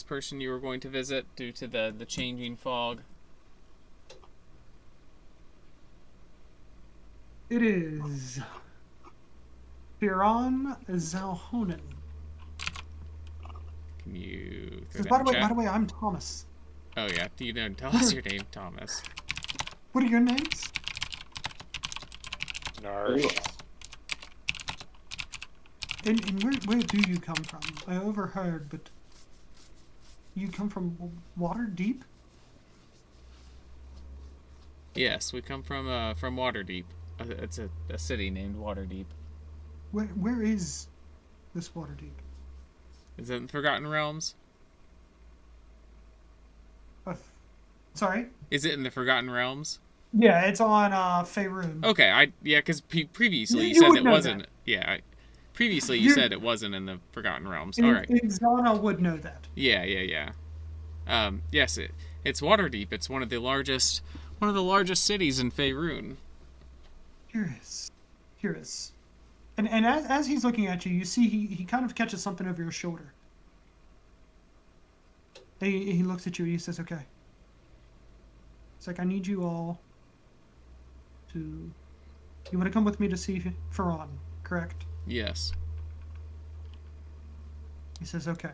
person you were going to visit due to the changing fog? It is Firan Zalhonen. Can you throw Says, that by in the chat? way, I'm Thomas. Oh yeah, you didn't tell us your name, Thomas. What are your names? Narsh. And where do you come from? I overheard, but you come from Waterdeep? Yes, we come from Waterdeep. It's a city named Waterdeep. Where is this Waterdeep? Is it in Forgotten Realms? Sorry? Is it in the Forgotten Realms? Yeah, it's on Faerun. Okay, because previously you You said would it know wasn't. that. Yeah, previously you said it wasn't in the Forgotten Realms. All right. Xana would know that. Yeah. Yes, it's Waterdeep. It's one of the largest cities in Faerun. Curious. And as he's looking at you, you see he kind of catches something over your shoulder. He looks at you and he says, okay. It's like, I need you all to... You want to come with me to see Ferran, correct? Yes. He says, okay.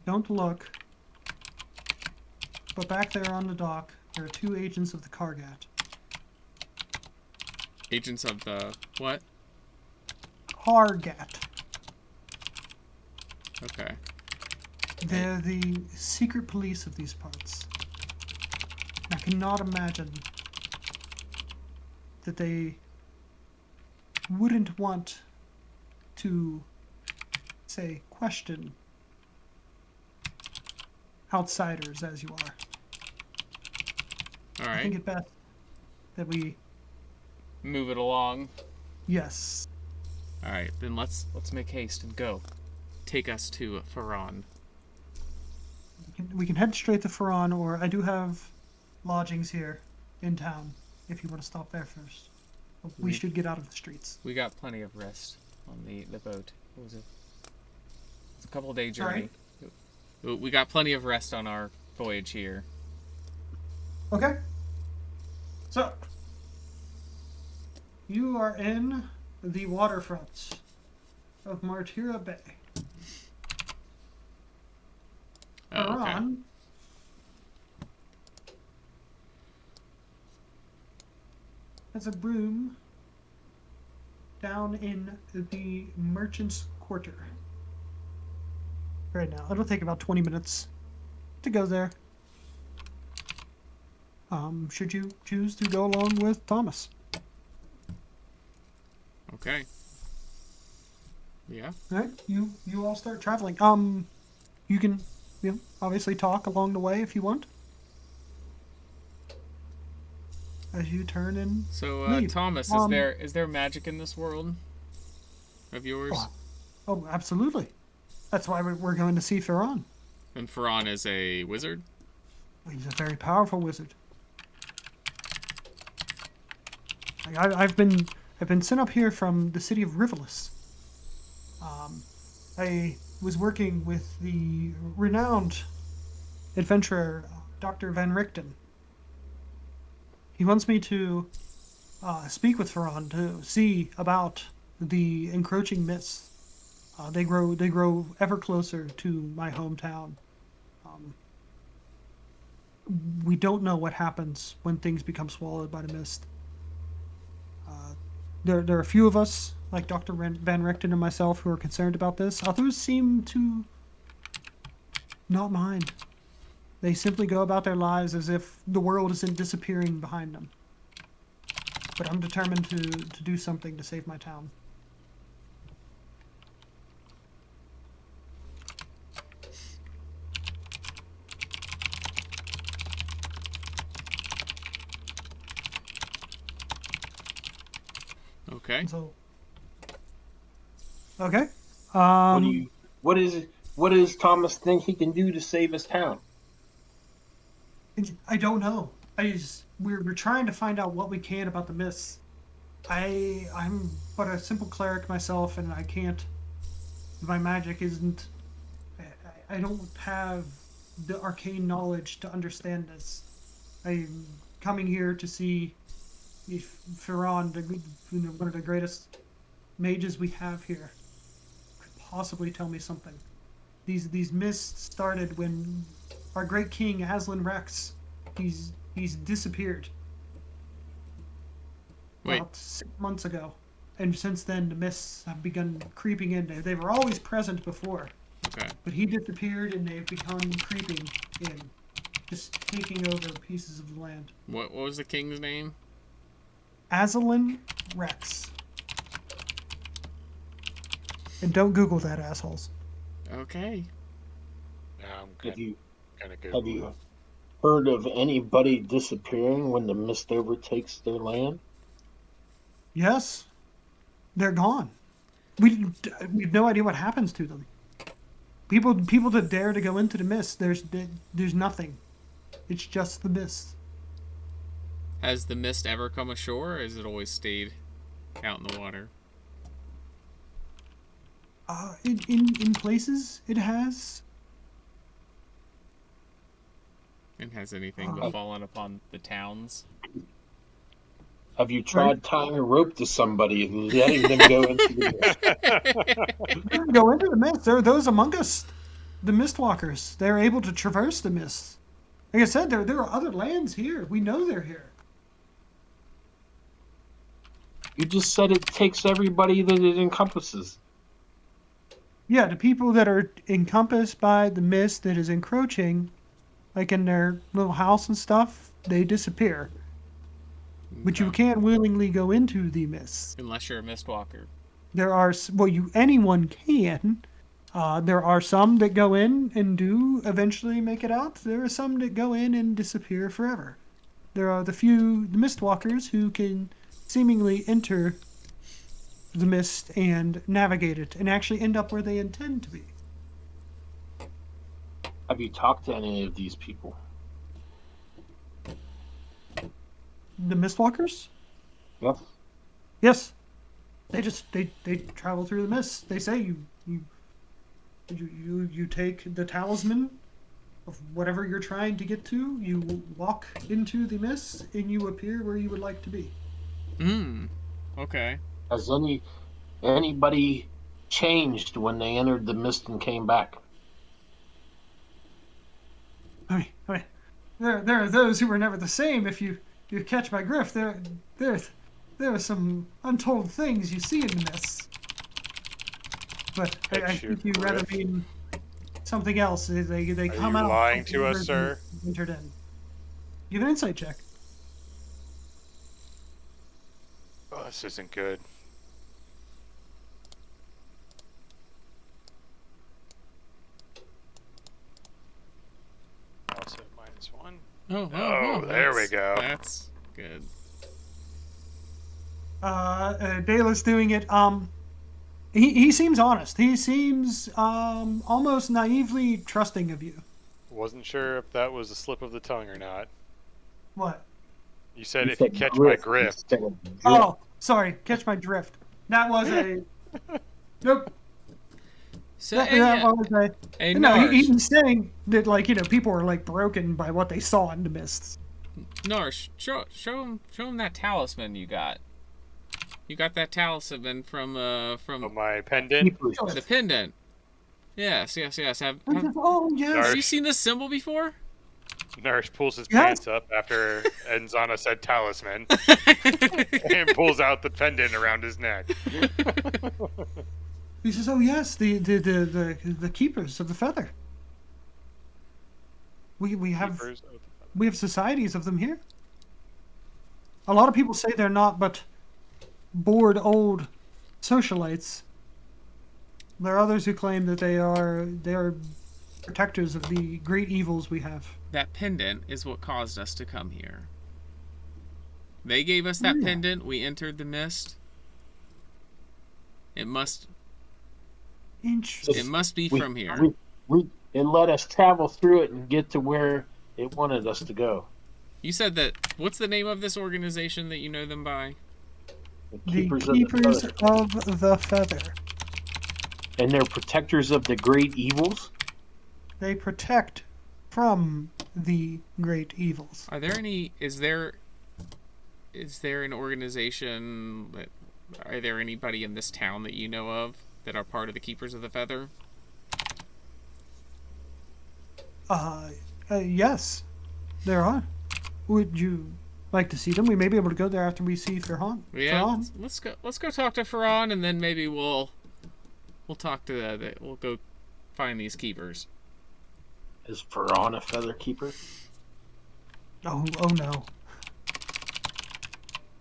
Don't look. But back there on the dock, there are 2 agents of the Kargat. Agents of the what? Kargat. Okay. They're the secret police of these parts. I cannot imagine that they wouldn't want to, say, question outsiders as you are. All I right. think it best that we... Move it along. Yes. All right, then let's make haste and go. Take us to Ferran. We can head straight to Ferran, or I do have lodgings here in town if you want to stop there first. But we should get out of the streets. We got plenty of rest on the boat. What was it? It's a couple day journey. We got plenty of rest on our voyage here. Okay. So, you are in the waterfront of Martyra Bay. Oh, okay. Ferran has a room down in the Merchant's Quarter. Right now. It'll take about 20 minutes to go there. Should you choose to go along with Thomas. Okay. Yeah. All right, you all start traveling. You can, obviously talk along the way if you want. As you turn and So, leave. Thomas, is there magic in this world of yours? Oh, absolutely. That's why we're going to see Ferran. And Ferran is a wizard? He's a very powerful wizard. I've been sent up here from the city of Rivolus. I was working with the renowned adventurer Dr. Van Richten. He wants me to speak with Ferran to see about the encroaching mists. They grow ever closer to my hometown. We don't know what happens when things become swallowed by the mist. There are a few of us, like Dr. Van Richten and myself, who are concerned about this. Others seem to not mind. They simply go about their lives as if the world isn't disappearing behind them. But I'm determined to do something to save my town. Okay. So, okay. What does Thomas think he can do to save his town? I don't know. We're trying to find out what we can about the mists. I'm but a simple cleric myself, and I can't. My magic isn't. I don't have the arcane knowledge to understand this. I'm coming here to see if Ferran, one of the greatest mages we have here, could possibly tell me something. These mists started when our great king Aslan Rex, he's disappeared. Wait. About 6 months ago, and since then the mists have begun creeping in. They were always present before, Okay. but he disappeared and they've begun creeping in, just taking over pieces of the land. What was the king's name? Azalin Rex. And don't Google that, assholes. Okay. Now I'm Have you gonna have go. you heard of anybody disappearing when the mist overtakes their land? Yes, they're gone. We have no idea what happens to them. People that dare to go into the mist, there's nothing. It's just the mist. Has the mist ever come ashore, or has it always stayed out in the water? In places it has. And has anything befallen upon the towns? Have you tried tying a rope to somebody and letting them go into the mist? They can go into the mist. There are those among us, the mistwalkers. They're able to traverse the mist. Like I said, there are other lands here. We know they're here. You just said it takes everybody that it encompasses. Yeah, the people that are encompassed by the mist that is encroaching, like in their little house and stuff, they disappear. But you can't willingly go into the mist. Unless you're a mistwalker. There are, well, anyone can. There are some that go in and do eventually make it out. There are some that go in and disappear forever. There are the mistwalkers who can seemingly enter the mist and navigate it and actually end up where they intend to be. Have you talked to any of these people? The mistwalkers? Yes. Yes. They travel through the mist. They say you take the talisman of whatever you're trying to get to, you walk into the mist, and you appear where you would like to be. Okay. Has anybody changed when they entered the mist and came back? I mean, there are those who were never the same. If you catch my drift, there are some untold things you see in the mist. But I think you rather mean something else. They come out. Are you lying to us, sir? Entered in. Give an insight check. Oh, this isn't good. Also -1. Oh, there we go. That's good. Dala's doing it. He seems honest. He seems almost naively trusting of you. Wasn't sure if that was a slip of the tongue or not. What? You said if you catch my grift. Oh, sorry. Catch my drift. That was a. Nope. So, That was a. hey, No, Narsh, he's saying that, like, people are like broken by what they saw in the mists. Narsh, show him that talisman you got. You got that talisman from My pendant. the pendant. Yes. Oh, yes. Have you seen this symbol before? Nourish pulls his Yes. pants up after Enzana said talisman and pulls out the pendant around his neck. He says, "Oh yes, the keepers of the feather. We have societies of them here. A lot of people say they're not but bored old socialites. There are others who claim that they are protectors of the great evils we have." That pendant is what caused us to come here. They gave us that pendant. We entered the mist. It must be from here. It let us travel through it and get to where it wanted us to go. You said that. What's the name of this organization that you know them by? The keepers of the feather. And they're protectors of the great evils? They protect from the great evils. Are there any? Is there an organization that? Are there anybody in this town that you know of that are part of the Keepers of the Feather? Yes, there are. Would you like to see them. We may be able to go there after we see Ferhan. Yeah, Ferhan. let's go talk to Ferran, and then maybe we'll talk to we'll go find these keepers. Is Ferran a feather keeper? Oh no.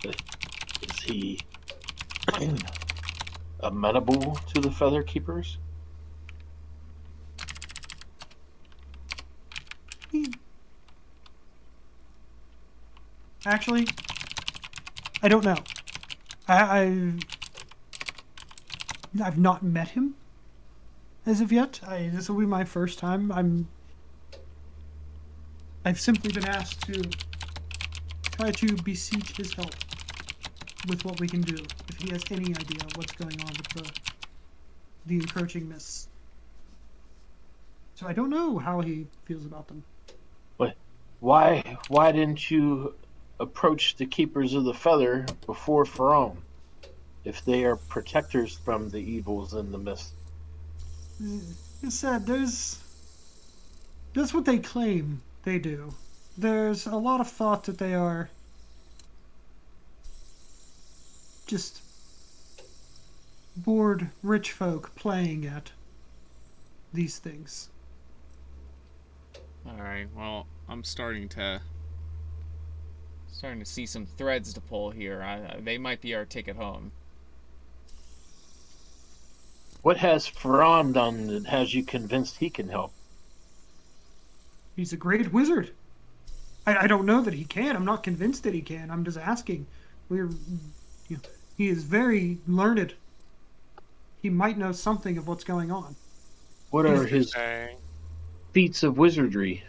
Is he amenable to the feather keepers? Actually, I don't know. I've not met him as of yet. This will be my first time. I've simply been asked to try to beseech his help with what we can do, if he has any idea what's going on with the encroaching mists. So I don't know how he feels about them. But why didn't you approach the keepers of the feather before Ferran, if they are protectors from the evils in the mist? He said that's what they claim they do. There's a lot of thought that they are just bored rich folk playing at these things. All right. Well, I'm starting to see some threads to pull here. They might be our ticket home. What has Ferran done that has you convinced he can help? He's a great wizard. I don't know that he can. I'm not convinced that he can. I'm just asking. He is very learned. He might know something of what's going on. What are his feats of wizardry?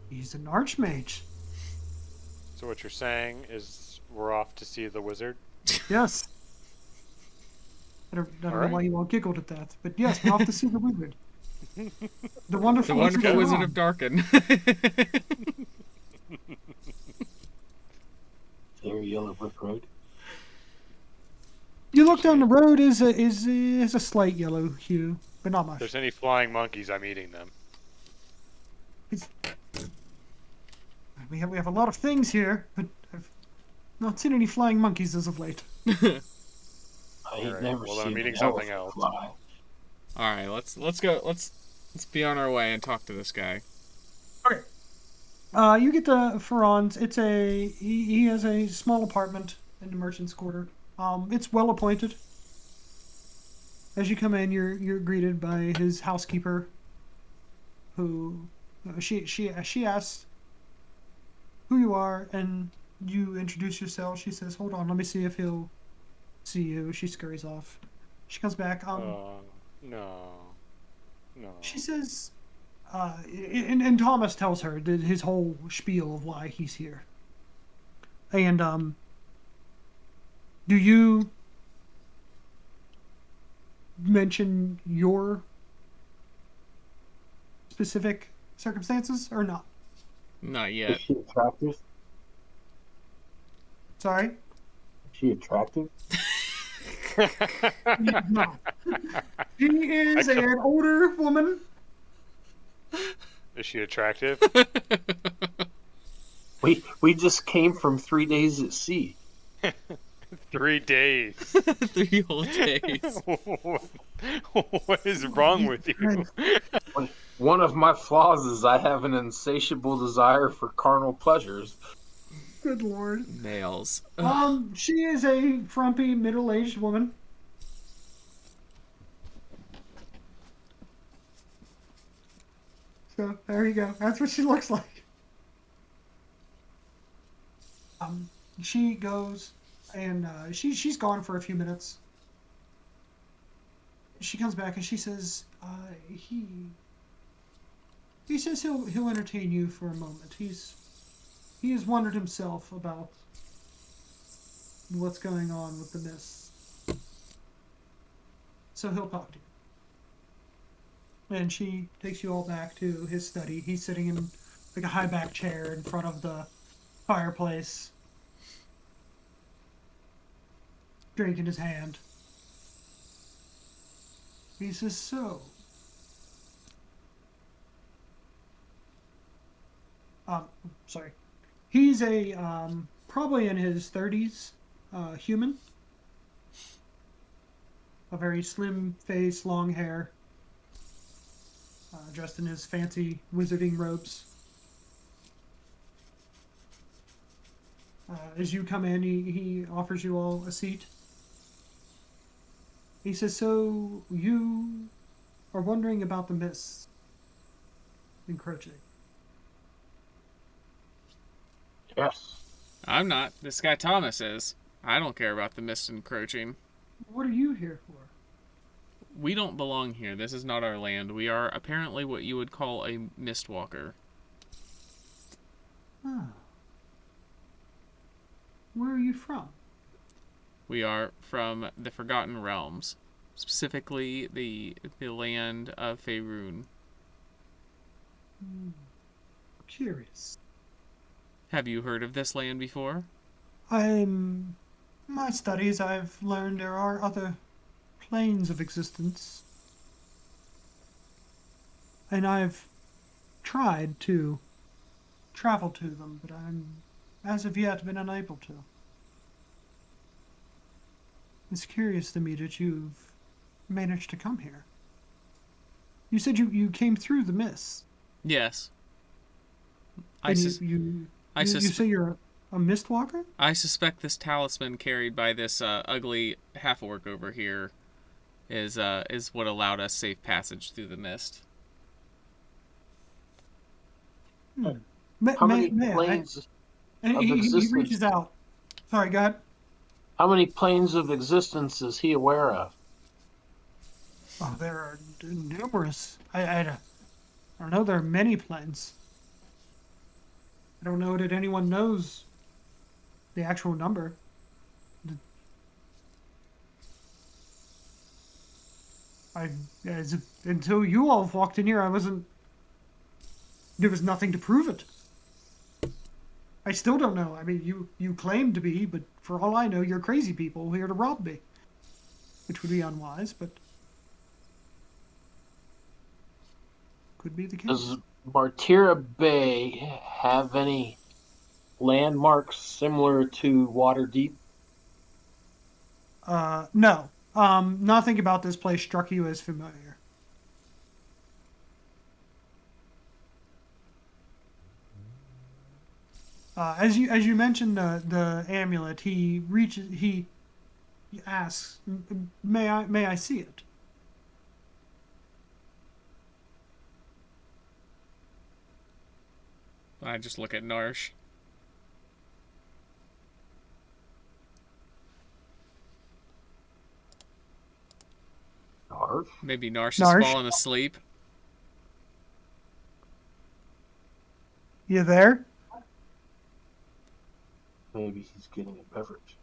He's an archmage. So what you're saying is we're off to see the wizard? Yes. I don't know why you all giggled at that, but yes, we're off to see the wizard. The wonderful Wizard of Darkon. Very yellow brick road. You look down the road is a slight yellow hue, but not much. If there's any flying monkeys, I'm eating them. We have a lot of things here, but I've not seen any flying monkeys as of late. I ain't never well, seen I'm eating an something elephant else. fly. All right, let's go. Let's be on our way and talk to this guy. Okay. You get to Ferran's. He has a small apartment in the merchant's quarter. It's well appointed. As you come in, you're greeted by his housekeeper, who she asks who you are, and you introduce yourself. She says, "Hold on, let me see if he'll see you." She scurries off. She comes back. No. She says, and Thomas tells her his whole spiel of why he's here. And do you mention your specific circumstances or not? Not Is yet. she attractive? Sorry? Is she attractive? No. She is an older woman. Is she attractive? We just came from 3 days at sea. 3 days. 3 whole days. What is wrong with you? One of my flaws is I have an insatiable desire for carnal pleasures. Good lord. Nails. She is a frumpy middle-aged woman. So there you go. That's what she looks like. She goes and she's gone for a few minutes. She comes back and she says, he says he'll entertain you for a moment. He has wondered himself about what's going on with the mists. So he'll talk to you. And she takes you all back to his study. He's sitting in like a high back chair in front of the fireplace, drink in his hand. He says, "So, sorry." He's a probably in his 30s, human. A very slim face, long hair, dressed in his fancy wizarding robes. As you come in, he offers you all a seat. He says, "So you are wondering about the mists encroaching?" Yes. I'm not. This guy Thomas is. I don't care about the mist encroaching. What are you here for? We don't belong here. This is not our land. We are apparently what you would call a mistwalker. Ah. Where are you from? We are from the Forgotten Realms, specifically the land of Faerun. Curious. Have you heard of this land before? In my studies, I've learned there are other planes of existence. And I've tried to travel to them, but I'm, as of yet, been unable to. It's curious to me that you've managed to come here. You said you came through the mist. Yes. And you say you're a mistwalker? I suspect this talisman carried by this ugly half-orc over here is what allowed us safe passage through the mist. How many planes And of he existence? reaches out. Sorry, go ahead. How many planes of existence is he aware of? Oh, there are numerous. I don't know. There are many planes. I don't know that anyone knows the actual number. Until you all walked in here, I wasn't. There was nothing to prove it. I still don't know. I mean, you claim to be, but for all I know, you're crazy people here to rob me. Which would be unwise, but could be the case. Does Martira Bay have any landmarks similar to Waterdeep? No. Nothing about this place struck you as familiar. As you mentioned the amulet, he asks, may I see it? I just look at Narsh. Narsh? Maybe Narsh Narsh? has fallen asleep. You there? Maybe he's getting a beverage.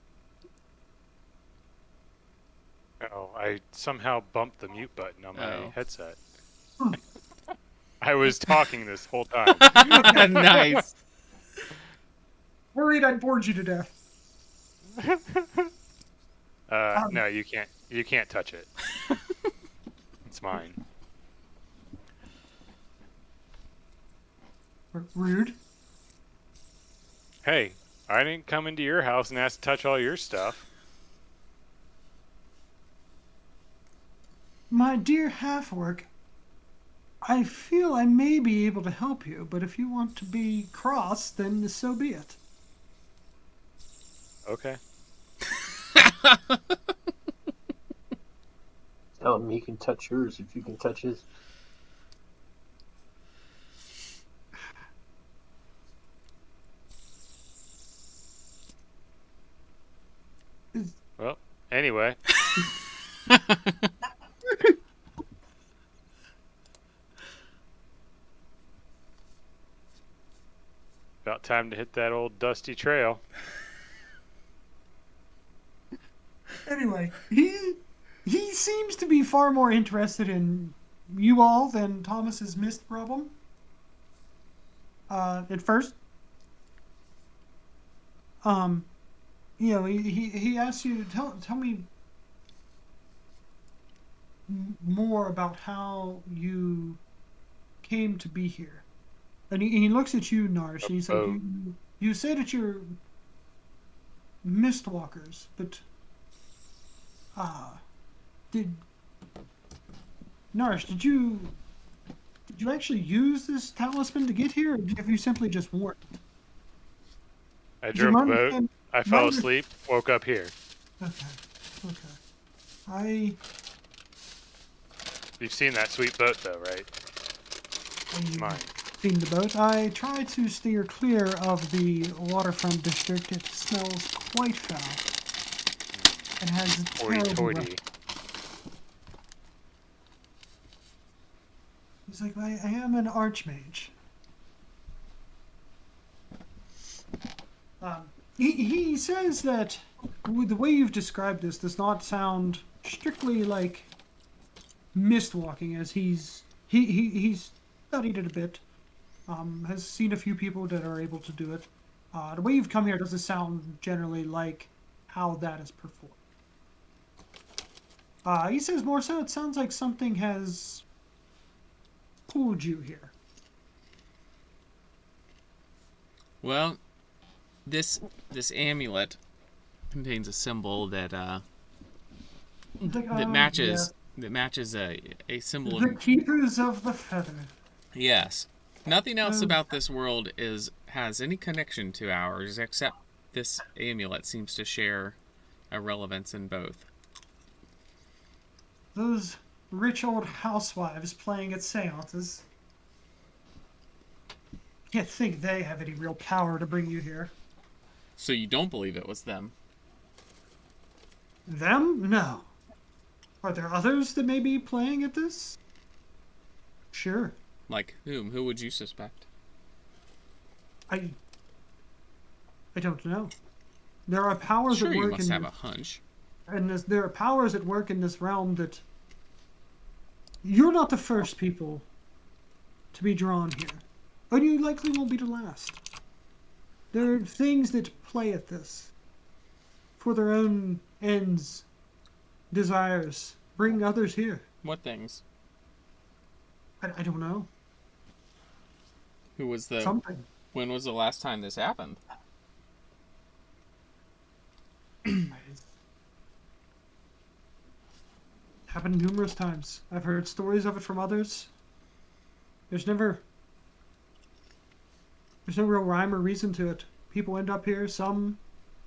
Oh, I somehow bumped the mute button on my headset. Hmm. I was talking this whole time. Nice. Worried I'd bored you to death. No, you can't. You can't touch it. It's mine. Rude. Hey, I didn't come into your house and ask to touch all your stuff. My dear half-orc, I feel I may be able to help you, but if you want to be cross, then so be it. Okay. Tell him he can touch yours if you can touch his. Well, anyway. About time to hit that old dusty trail. Anyway, he seems to be far more interested in you all than Thomas's mist problem. At first. You know, he asks you to tell me more about how you came to be here. And he looks at you, Narsh, and he's like, You say that you're mistwalkers, but did Narish, did you actually use this talisman to get here, or have you simply just worn it? I 'Cause you drove the might boat. understand- I you might fell under- asleep. Woke up here. Okay. Okay. I You've seen that sweet boat, though, right? It's I've mine. seen the boat. I try to steer clear of the waterfront district. It smells quite foul and has a terrible. Hoity-toity. He's like, I am an archmage. He says that the way you've described this does not sound strictly like mist walking, as he's studied it a bit, has seen a few people that are able to do it. The way you've come here doesn't sound generally like how that is performed. He says more so it sounds like something has pulled you here. Well, this amulet contains a symbol that Like, that matches a symbol The of keepers of the feather. yes. Nothing else Oh. about this world has any connection to ours except this amulet seems to share a relevance in both. Those rich old housewives playing at seances. Can't think they have any real power to bring you here. So you don't believe it was them? Them? No. Are there others that may be playing at this? Sure. Like whom? Who would you suspect? I don't know. There are powers Sure, at you work must in have a hunch. there are powers at work in this realm that you're not the first people to be drawn here. And you likely won't be the last. There are things that play at this for their own ends, desires, bring others here. What things? I don't know. Who was the? Something. When was the last time this happened? It's happened numerous times. I've heard stories of it from others. There's no real rhyme or reason to it. People end up here. Some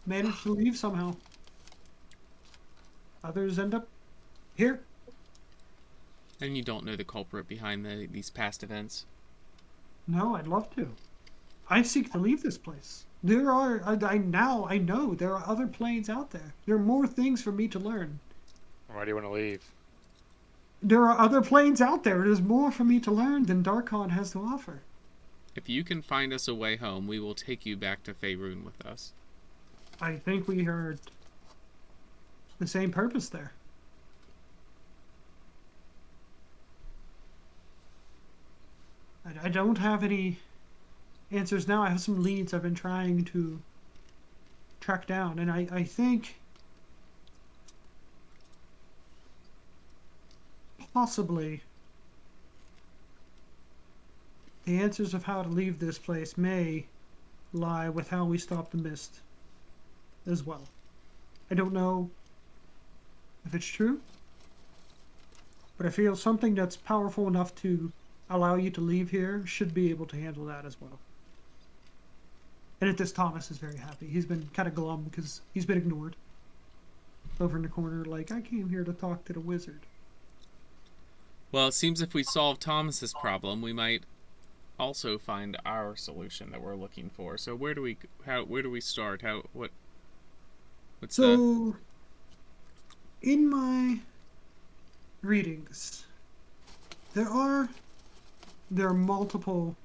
manage to leave somehow. Others end up here. And you don't know the culprit behind these past events? No, I'd love to. I seek to leave this place. There are, I know there are other planes out there. There are more things for me to learn. Why do you want to leave? There are other planes out there. There's more for me to learn than Darkon has to offer. If you can find us a way home, we will take you back to Faerun with us. I think we heard the same purpose there. I don't have any answers now. I have some leads I've been trying to track down, and I think possibly the answers of how to leave this place may lie with how we stop the mist as well. I don't know if it's true, but I feel something that's powerful enough to allow you to leave here should be able to handle that as well. And at this, Thomas is very happy. He's been kind of glum because he's been ignored. Over in the corner, like, I came here to talk to the wizard. Well, it seems if we solve Thomas's problem, we might also find our solution that we're looking for. So where do we start? So, in my readings, there are multiple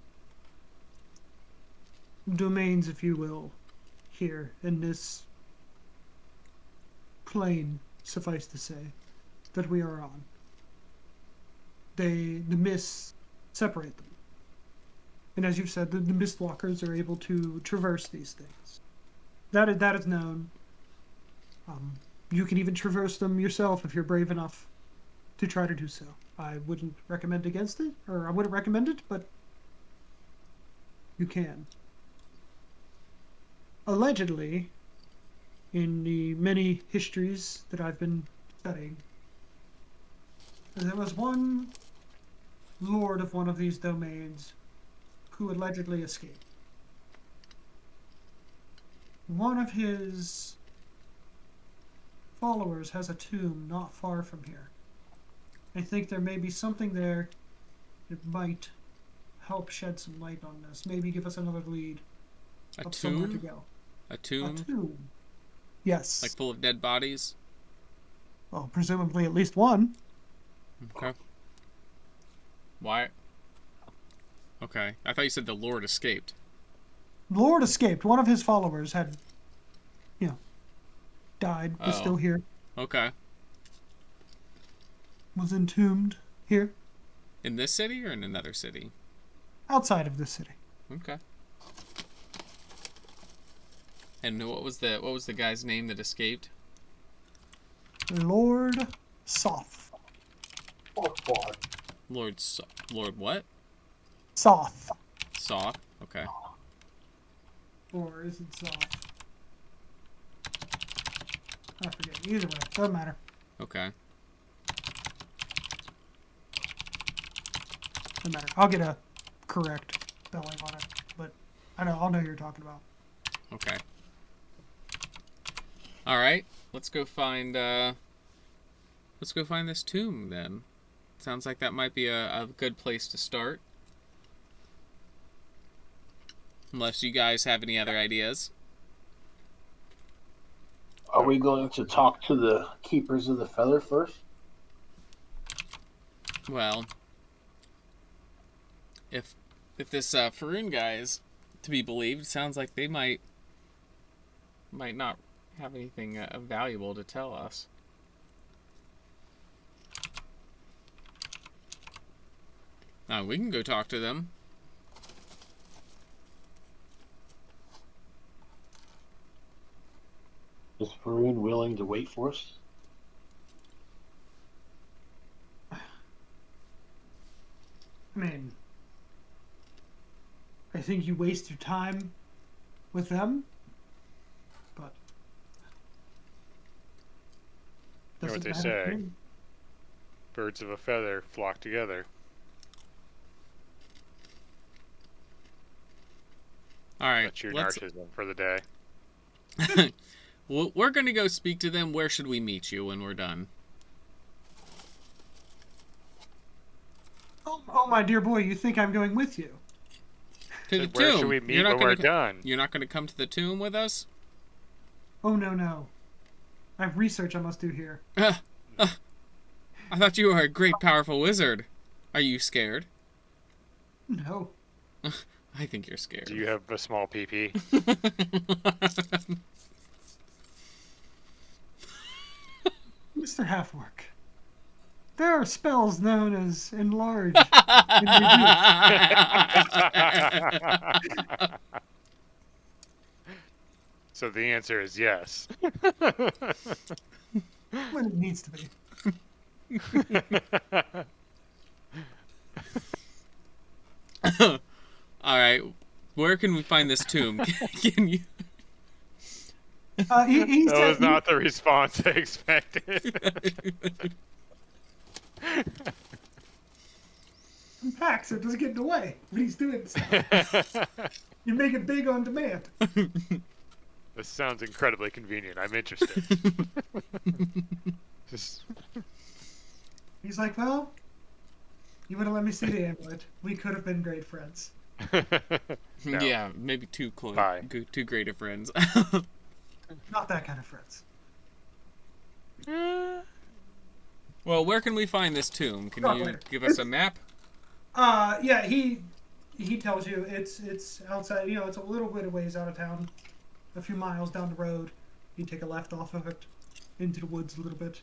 domains, if you will, here in this plane, suffice to say, that we are on. The mists separate them. And as you've said, the mistwalkers are able to traverse these things. That is known. You can even traverse them yourself if you're brave enough to try to do so. I wouldn't recommend against it, or I wouldn't recommend it, but you can. allegedly, in the many histories that I've been studying, there was one lord of one of these domains who allegedly escaped. One of his followers has a tomb not far from here. I think there may be something there that might help shed some light on this. Maybe give us another lead A of somewhere to tomb? go. A tomb? A tomb. Yes. Like full of dead bodies? Well, presumably at least one. Okay. Why? Okay. I thought you said the Lord escaped. The Lord escaped. One of his followers had, died, was Oh. still here, Okay. was entombed here, In this city or in another city? outside of the city. Okay. And what was the guy's name that escaped? Lord Soth. Lord what? Soth. Soth. Okay. Or is it Soth? I forget. Either way, doesn't matter. Okay. Doesn't matter. I'll get a correct spelling on it, but I'll know who you're talking about. Okay. All right. Let's go find this tomb then. Sounds like that might be a good place to start. Unless you guys have any other ideas. Are we going to talk to the keepers of the feather first? Well, if this Faroon guy is to be believed, sounds like they might not have anything valuable to tell us. We can go talk to them. Is Faroon willing to wait for us? I mean, I think you waste your time with them, but You know what doesn't they matter to say. me. Birds of a feather flock together. All right. That's your let's- narcissism for the day. Well, we're gonna go speak to them. Where should we meet you when we're done? Oh, my dear boy, you think I'm going with you? To the Said, where tomb. should we meet You're not when we're gonna done? You're not gonna come to the tomb with us? Oh, no. I have research I must do here. I thought you were a great, powerful wizard. Are you scared? No. I think you're scared. Do you have a small PP? Mr. Halfwork, there are spells known as enlarge and reduce. So the answer is yes. When it needs to be. All right. Where can we find this tomb? Can you? He That said was not the response I expected. he packs it, doesn't get in the way when he's doing stuff. You make it big on demand. This sounds incredibly convenient. I'm interested. Just He's like, well, you would have let me see the amulet. We could have been great friends. No. Yeah, maybe too close. Bye. Too great of friends. Not that kind of friends. Well, where can we find this tomb? Can Talk you later. give us a map? Yeah, he tells you it's outside. It's a little bit of ways out of town, a few miles down the road. You take a left off of it, into the woods a little bit,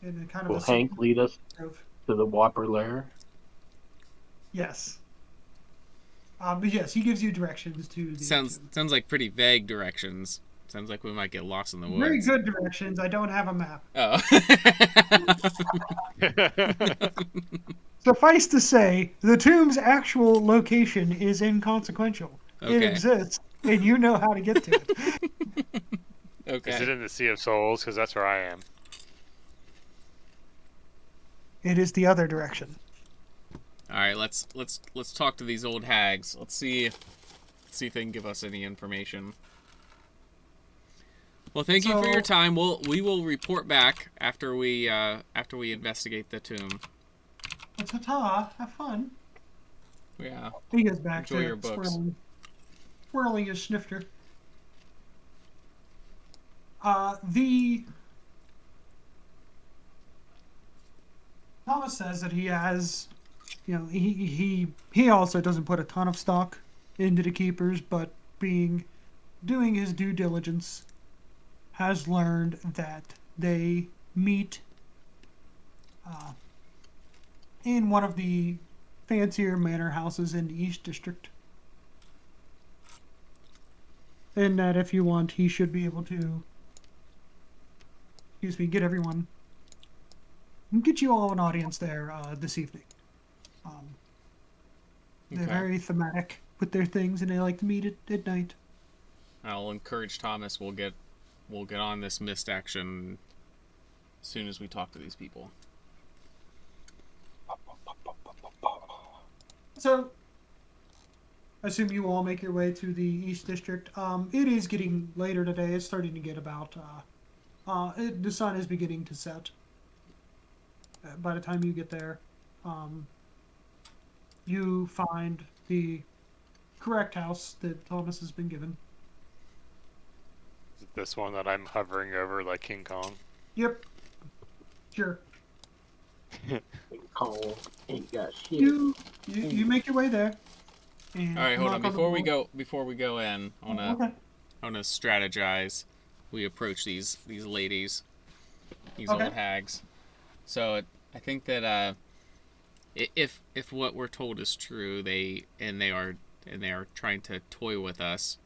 and kind of Will a Hank lead us grove. to the Whopper lair? Yes. But yes, he gives you directions to the Sounds like pretty vague directions. Sounds like we might get lost in the woods. very good directions. I don't have a map. Oh. Suffice to say, the tomb's actual location is inconsequential. It Okay. exists. and you know how to get to it. Okay. Is it in the Sea of Souls? Because that's where I am. It is the other direction. All right, let's talk to these old hags. Let's see if they can give us any information. Well, thank you for your time. We will report back after we investigate the tomb. Ta-ta, have fun. Yeah. He goes back Enjoy to your books. swirling his snifter. The Thomas says that he has, he also doesn't put a ton of stock into the keepers, but doing his due diligence, has learned that they meet in one of the fancier manor houses in the East District. And that if you want, he should be able to, get you all an audience there this evening. They're Okay. very thematic with their things, and they like to meet at night. I'll encourage Thomas. We'll get on this mist action as soon as we talk to these people. So, I assume you all make your way to the East District. It is getting later today. It's starting to get about. The sun is beginning to set. By the time you get there, you find the correct house that Thomas has been given. Is it this one that I'm hovering over like King Kong? Yep. Sure. Kong ain't got shit. You make your way there. And All right, hold on. knock the Before we door. go in, I wanna strategize. We approach these ladies, these Okay. old hags. So I think that if what we're told is true, they are trying to toy with us,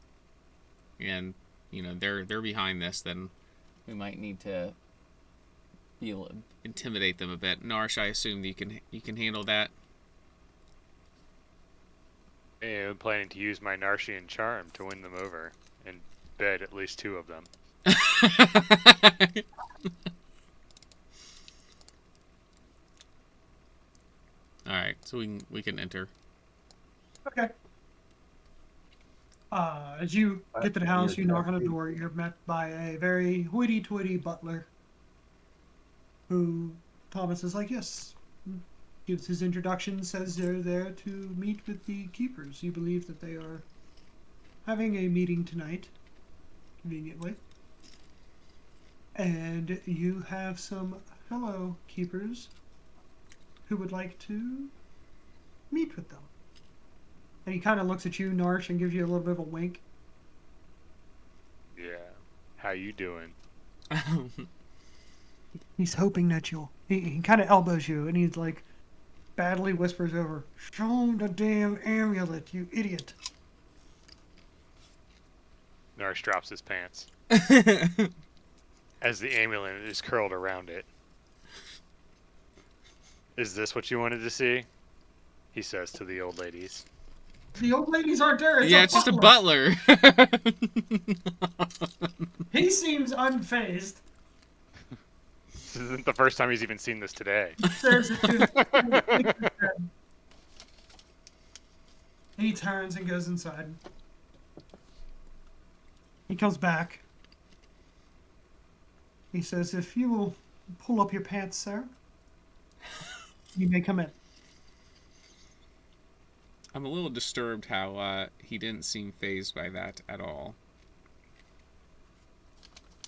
and they're behind this, then we might need to intimidate them a bit. Narsh, I assume that you can handle that. Yeah, I'm planning to use my Narshian charm to win them over and bed at least 2 of them. All right, so we can enter. Okay. As you get to the house, you knock on the door. You're met by a very hoity-toity butler, who Thomas is like, yes, gives his introduction, says they're there to meet with the keepers. You believe that they are having a meeting tonight, conveniently, and you have some fellow keepers who would like to meet with them. And he kind of looks at you, Narsh, and gives you a little bit of a wink. Yeah. How you doing? He's hoping that you'll... He kind of elbows you, and he's like, badly whispers over, show him the damn amulet, you idiot. Narsh drops his pants as the amulet is curled around it. Is this what you wanted to see? He says to the old ladies. The old ladies aren't there. It's just a butler. He seems unfazed. This isn't the first time he's even seen this today. Says it to his head. He turns and goes inside. He comes back. He says, if you will pull up your pants, sir, you may come in. I'm a little disturbed how he didn't seem fazed by that at all.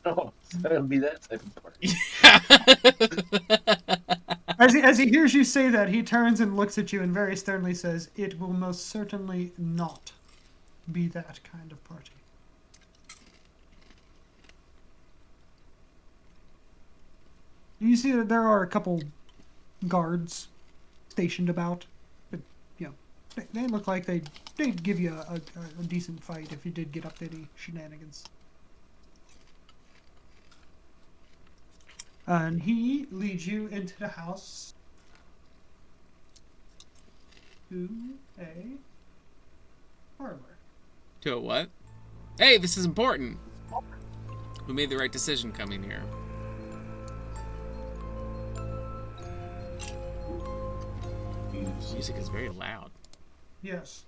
Oh, it's gonna be that type of party. As he hears you say that, he turns and looks at you and very sternly says, it will most certainly not be that kind of party. You see that there are a couple guards stationed about. But, they look like they'd give you a decent fight if you did get up to any shenanigans. And he leads you into the house to a parlor. To a what? Hey, this is important. We made the right decision coming here. Music is very loud. Yes.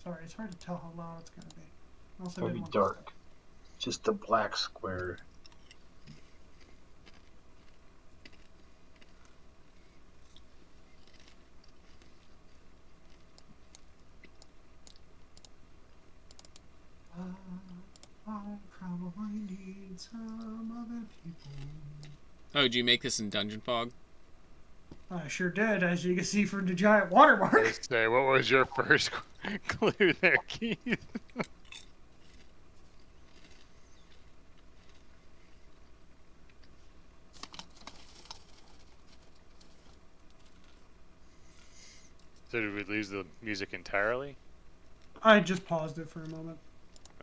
Sorry, it's hard to tell how loud it's going to be. Also Very didn't want dark. Just a black square. I probably need some other people. Oh, did you make this in Dungeon Fog? I sure did, as you can see from the giant watermark. Let's say, what was your first clue there, Keith? So did we lose the music entirely? I just paused it for a moment.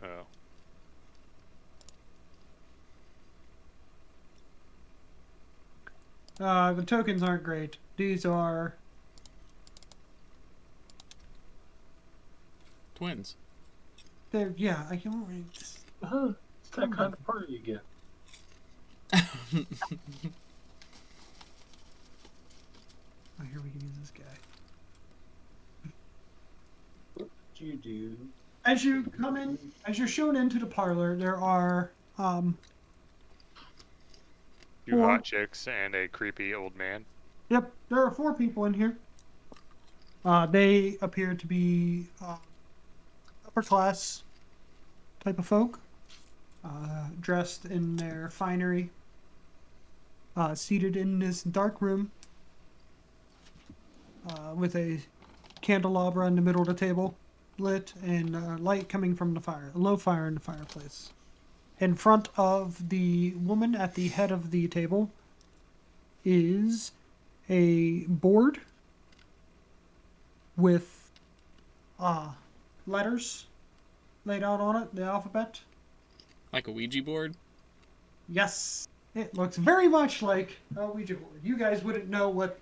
Oh. The tokens aren't great. These are... Twins. They're, yeah, I can't read this. It's that kind of party again. Oh, here we can use this guy. What did you do? As you come in, as you're shown into the parlor, there are, Two Four. hot chicks and a creepy old man. Yep, there are 4 people in here. They appear to be upper class type of folk, dressed in their finery, seated in this dark room with a candelabra in the middle of the table, lit, and light coming from the fire, a low fire in the fireplace. In front of the woman at the head of the table is a board with letters laid out on it, the alphabet. Like a Ouija board? Yes, it looks very much like a Ouija board. You guys wouldn't know what...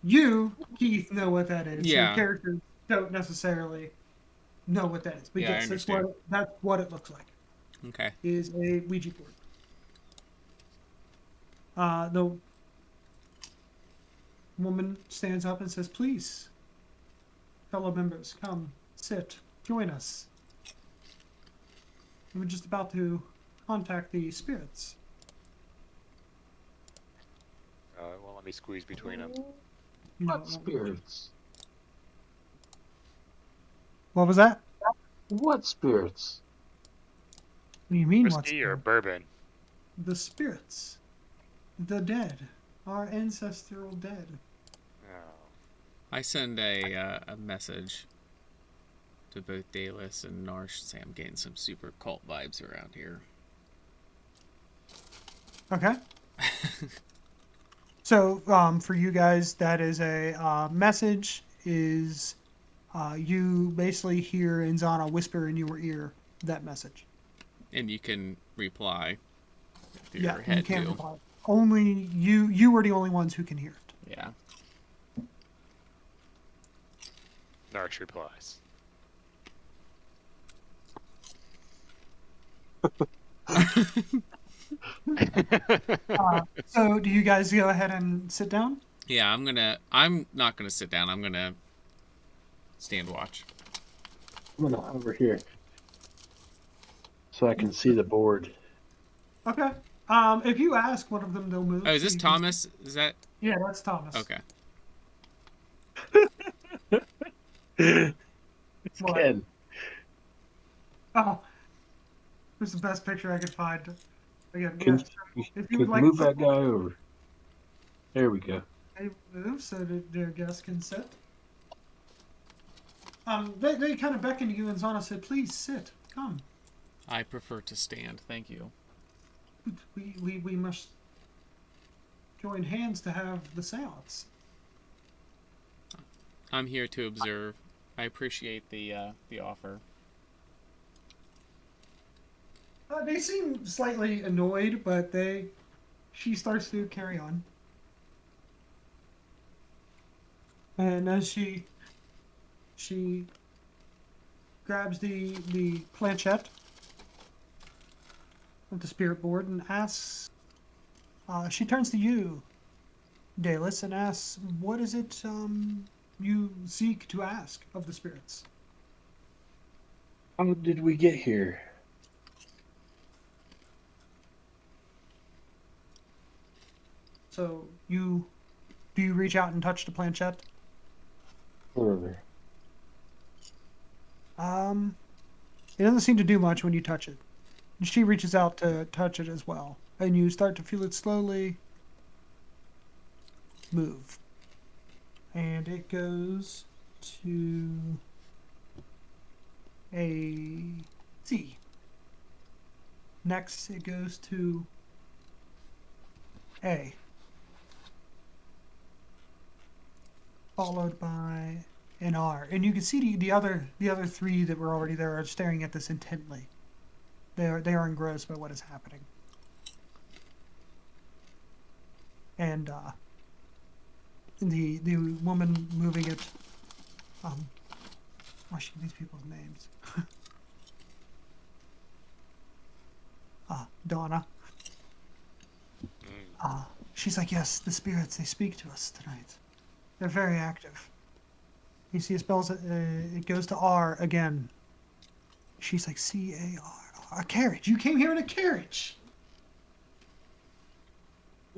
You, Keith, know what that is. Yeah. Your characters don't necessarily know what that is. But Yeah, I yes, understand. that's what it looks like. Okay. Is a Ouija board. The woman stands up and says, "Please, fellow members, come, sit, join us. We're just about to contact the spirits." Well, let me squeeze between them. What spirits? What was that? What spirits? What do you mean, what's Whiskey or bourbon? the spirits? The dead. Our ancestral dead. Oh. I send a message to both Dallas and Narsh. Say I'm getting some super cult vibes around here. Okay. So, for you guys, that is a message. Is you basically hear Inzana whisper in your ear that message. And you can reply through Yeah, your head you can't too. reply. Only you are the only ones who can hear it. Yeah. Narsh replies. So, do you guys go ahead and sit down? Yeah, I'm not gonna sit down. I'm gonna stand watch. I'm gonna over here so I can see the board. Okay. If you ask one of them, they'll move. Oh, is so this you can- Thomas? Is that Yeah, that's Thomas. okay? It's What? Ken. Oh, this is the best picture I could find. Again, Can, yes. If you can would like move to that guy over. There we go. move so that their guests can sit. They kind of beckon to you, and Zana said, "Please sit. Come. I prefer to stand. Thank you. We must join hands to have the seance." I'm here to observe. I appreciate the offer. They seem slightly annoyed, but she starts to carry on. And as she grabs the planchette of the spirit board and asks. She turns to you, Dalus, and asks, "What is it you seek to ask of the spirits?" How did we get here? So do you reach out and touch the planchette? Further. It doesn't seem to do much when you touch it. And she reaches out to touch it as well, and you start to feel it slowly move. And it goes to a C. Next, it goes to A. Followed by an R. And you can see the other three that were already there are staring at this intently. They are engrossed by what is happening. And the woman moving it. Watching these people's names. Donna. She's like, yes, the spirits, they speak to us tonight. They're very active. You see it spells, it goes to R again. She's like, C-A-R. A carriage. You came here in a carriage.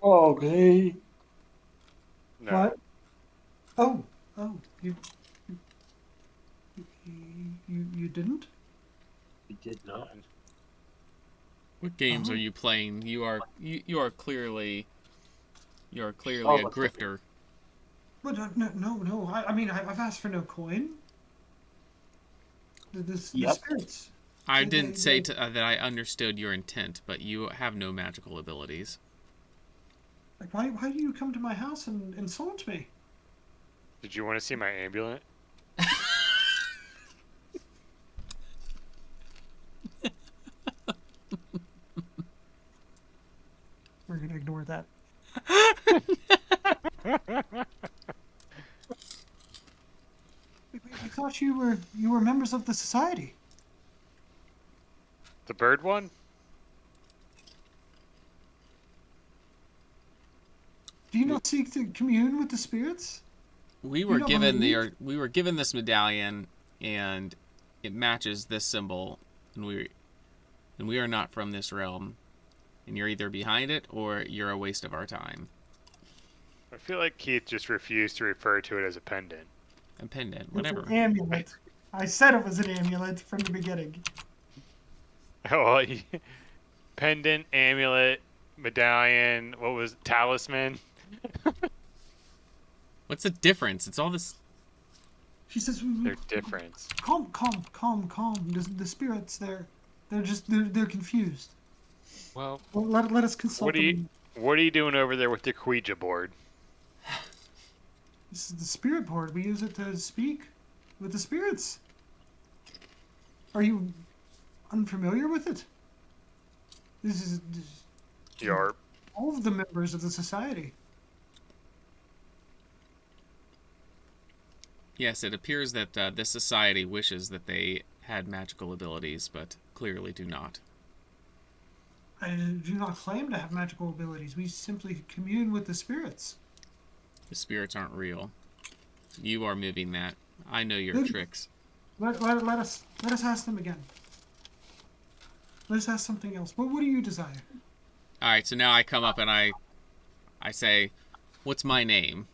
Okay. No. What? Oh, you didn't? We did not. What games Oh. are you playing? You are clearly a grifter. But no. I mean, I've asked for no coin. The Yep. spirits. I didn't say that I understood your intent, but you have no magical abilities. Like, why do you come to my house and insult me? Did you want to see my amulet? We're gonna ignore that. I thought you were members of the society. The bird one? Do you not seek to commune with the spirits? We were not given believe? we were given this medallion, and it matches this symbol, and we are not from this realm, and you're either behind it or you're a waste of our time. I feel like Keith just refused to refer to it as a pendant. A pendant, It's whatever. an amulet. I said it was an amulet from the beginning. Oh, pendant, amulet, medallion. What was it? Talisman? What's the difference? It's all this. She says, They're different. calm. The spirits, they're confused. Well, Let us consult what are you them. what are you doing over there with the Ouija board? This is the spirit board. We use it to speak with the spirits. Are you unfamiliar with it? This is Your all of the members of the society. Yes, it appears that this society wishes that they had magical abilities, but clearly do not. I do not claim to have magical abilities. We simply commune with the spirits. The spirits aren't real. You are moving that. I know your Good. tricks. Let us ask them again. Let us ask something else. What do you desire? All right, so now I come up and I say, "What's my name?"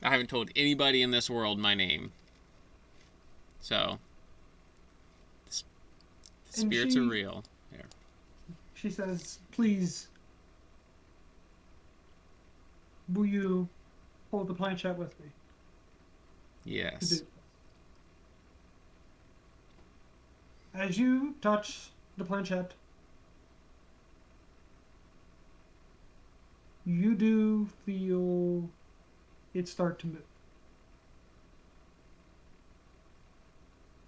I haven't told anybody in this world my name. So, the And spirits are real. Here. She says, please, will you hold the planchette with me? Yes. As you touch the planchette, you do feel it start to move.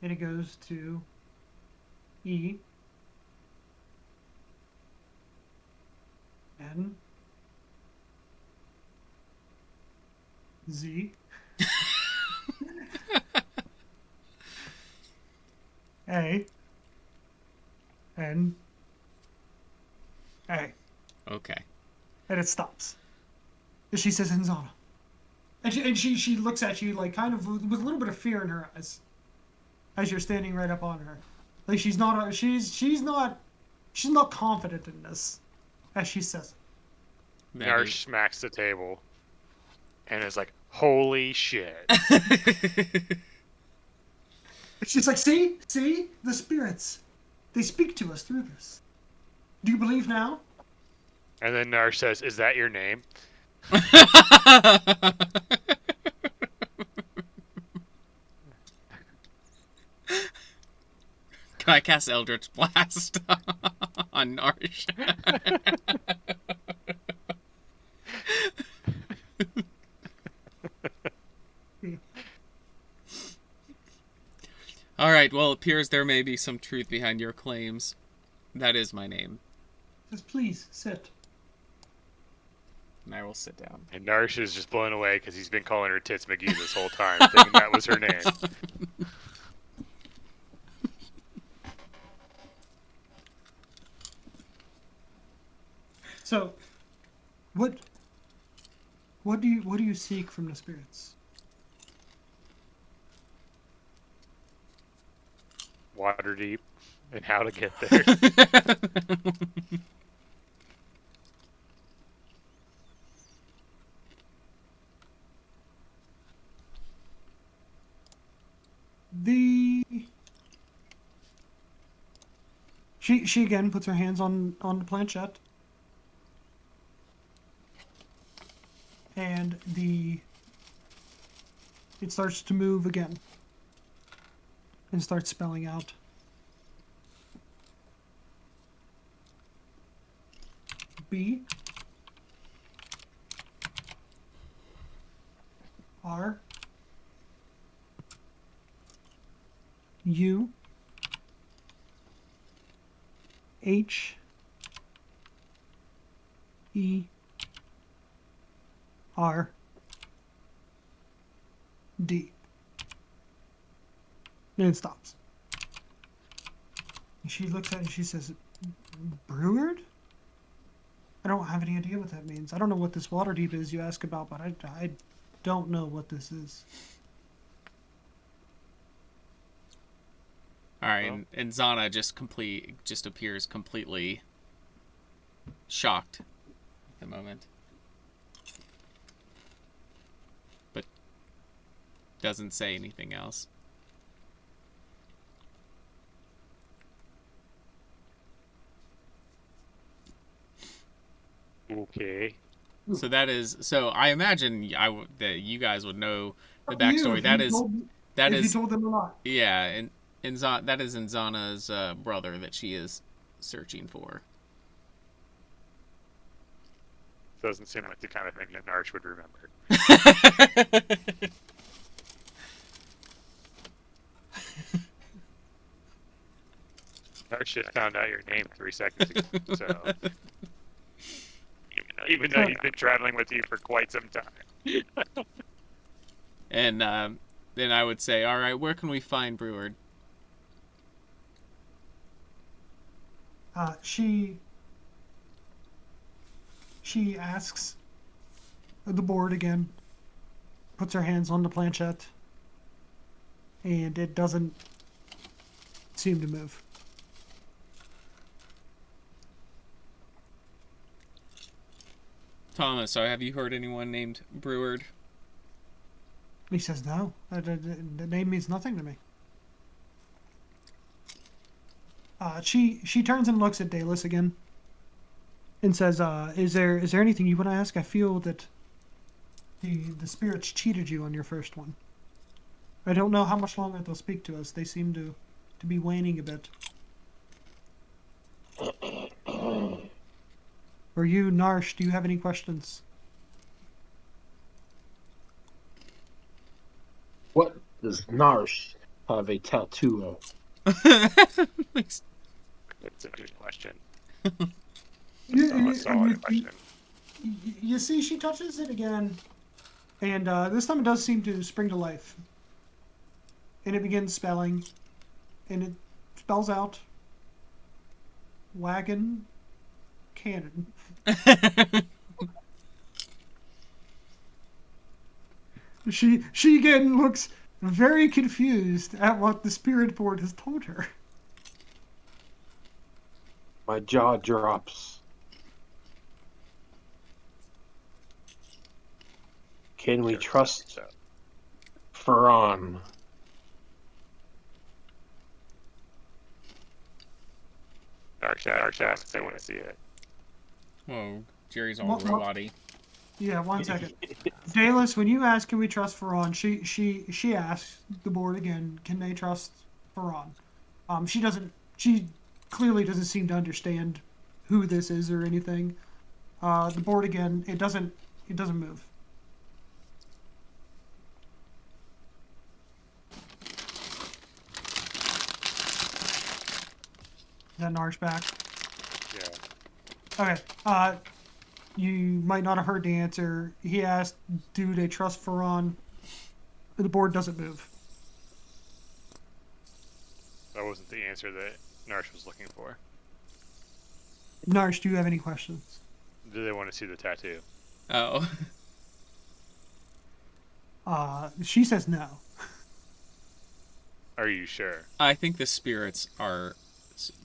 And it goes to E, N, Z. A. N. A. Okay. And it stops. And she says, Enzana. And she looks at you like kind of with a little bit of fear in her eyes as you're standing right up on her. Like she's not confident in this as she says it. Narsh smacks the table and is like, holy shit. She's like, see, the spirits, they speak to us through this. Do you believe now? And then Narsh says, is that your name? Can I cast Eldritch Blast on Narsh? Alright, well, it appears there may be some truth behind your claims. That is my name. Just please sit. And I will sit down. And Narsh is just blown away because he's been calling her Tits McGee this whole time, thinking that was her name. So, what do you seek from the spirits? Waterdeep and how to get there. She again puts her hands on the planchette. And it starts to move again. And starts spelling out. B R U H E R D. And it stops. And she looks at it and she says, Breward? I don't have any idea what that means. I don't know what this Waterdeep is you ask about, but I don't know what this is. Alright, and Zana just appears completely shocked at the moment. But doesn't say anything else. Okay. So I imagine that you guys would know the Up to you, backstory. if That you is told- that if is you told them a lot. yeah, and that is Nzana's brother that she is searching for. Doesn't seem like the kind of thing that Narsh would remember. Narsh just found out your name 3 seconds ago, so... Even though he's been traveling with you for quite some time. And then I would say, all right, where can we find Breward? She asks the board again, puts her hands on the planchette, and it doesn't seem to move. Thomas, so have you heard anyone named Breward? He says, no, the name means nothing to me. She turns and looks at Dallas again and says, is there anything you want to ask? I feel that the spirits cheated you on your first one. I don't know how much longer they'll speak to us. They seem to be waning a bit. Or you, Narsh, do you have any questions? What does Narsh have a tattoo of? That's a good question. You, Solid question. you see, she touches it again, And this time it does seem to spring to life. And it begins spelling. And it spells out wagon cannon. She again looks very confused at what the spirit board has told her. My jaw drops. Can we trust Ferran? Dark Shadow, they want to see it. Whoa, Jerry's all What- robot-y. Yeah, 1 second. Dallas, when you ask, can we trust Ferran? She asks the board again, can they trust Ferran? She doesn't. She clearly doesn't seem to understand who this is or anything. The board again, it doesn't move. Is that Narsh back? Yeah. Okay. You might not have heard the answer. He asked, do they trust Ferran? The board doesn't move. That wasn't the answer that Narsh was looking for. Narsh, do you have any questions? Do they want to see the tattoo? Oh. She says no. Are you sure? I think the spirits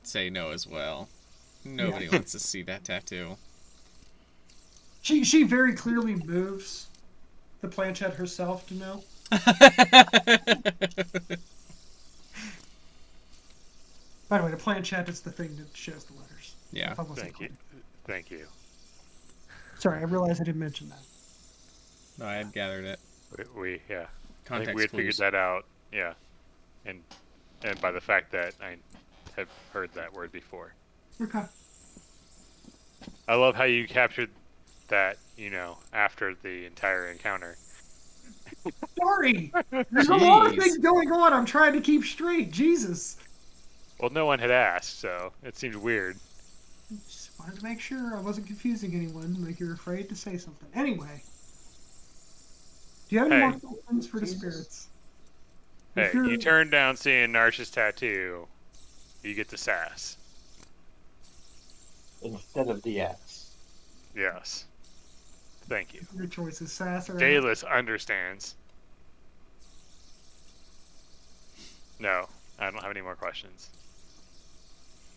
say no as well. Nobody wants to see that tattoo. She very clearly moves the planchette herself to know. By the way, the planchette is the thing that shows the letters. Yeah. If I wasn't Thank you. clear. Thank you. Sorry, I realized I didn't mention that. No, I had gathered it. We yeah. I Context think we had figured clues. that out. Yeah. And by the fact that I have heard that word before. Okay. I love how you captured that, after the entire encounter. Sorry! There's a lot of Jeez. things going on. I'm trying to keep straight. Jesus. Well, no one had asked, so it seemed weird. Just wanted to make sure I wasn't confusing anyone, like you're afraid to say something. Anyway. Do you have any Hey. more questions for the spirits? Hey, If you're- you turn down seeing Narsh's tattoo, you get the sass. Instead of the ass. Yes. Thank you. Your choice is sass or Daedalus understands. No, I don't have any more questions.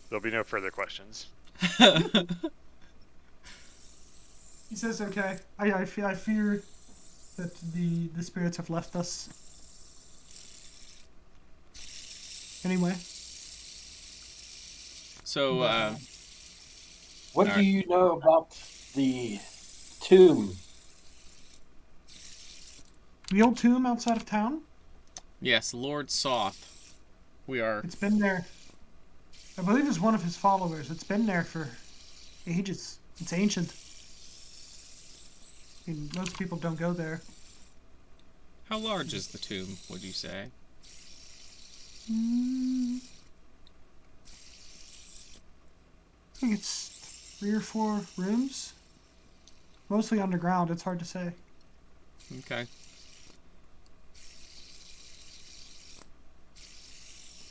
There'll be no further questions. He says, okay. I fear that the spirits have left us. Anyway. So, What do Alright. you know about the tomb? The old tomb outside of town? yes, Lord Soth. We are... It's been there. I believe it's one of his followers. It's been there for ages. It's ancient. I mean, most people don't go there. How large is the tomb, would you say? I think it's 3 or 4 rooms. Mostly underground. It's hard to say. Okay.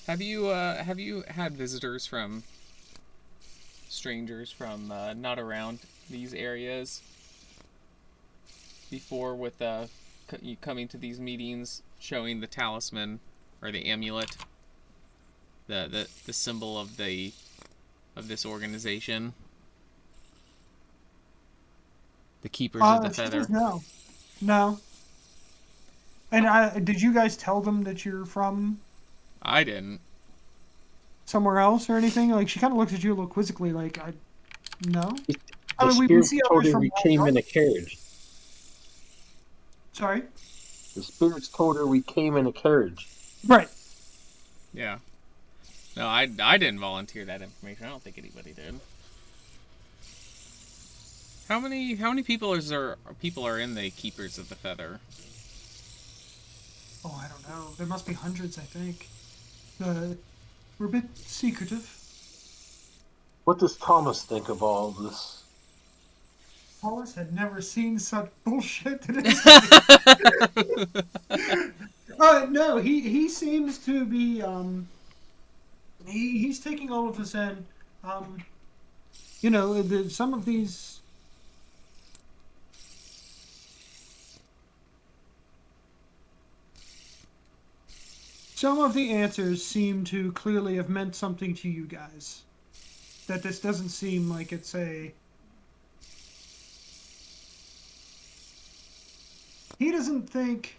Have you had visitors from strangers from not around these areas before with you coming to these meetings showing the talisman or the amulet, the symbol of this organization, the keepers of the She feather? says no. And did you guys tell them that you're from I didn't. somewhere else or anything? Like, she kind of looks at you a little quizzically, like, no. I The mean, we spirit see told others her from we came in a carriage. Sorry? The spirits told her we came in a carriage. Right. Yeah. No, I didn't volunteer that information. I don't think anybody did. How many people are in the Keepers of the Feather? Oh, I don't know. There must be hundreds, I think. We're a bit secretive. What does Thomas think of all of this? Paulus had never seen such bullshit today. No, he seems to be he's taking all of this in. You know, some of these. Some of the answers seem to clearly have meant something to you guys. That this doesn't seem like it's a. He doesn't think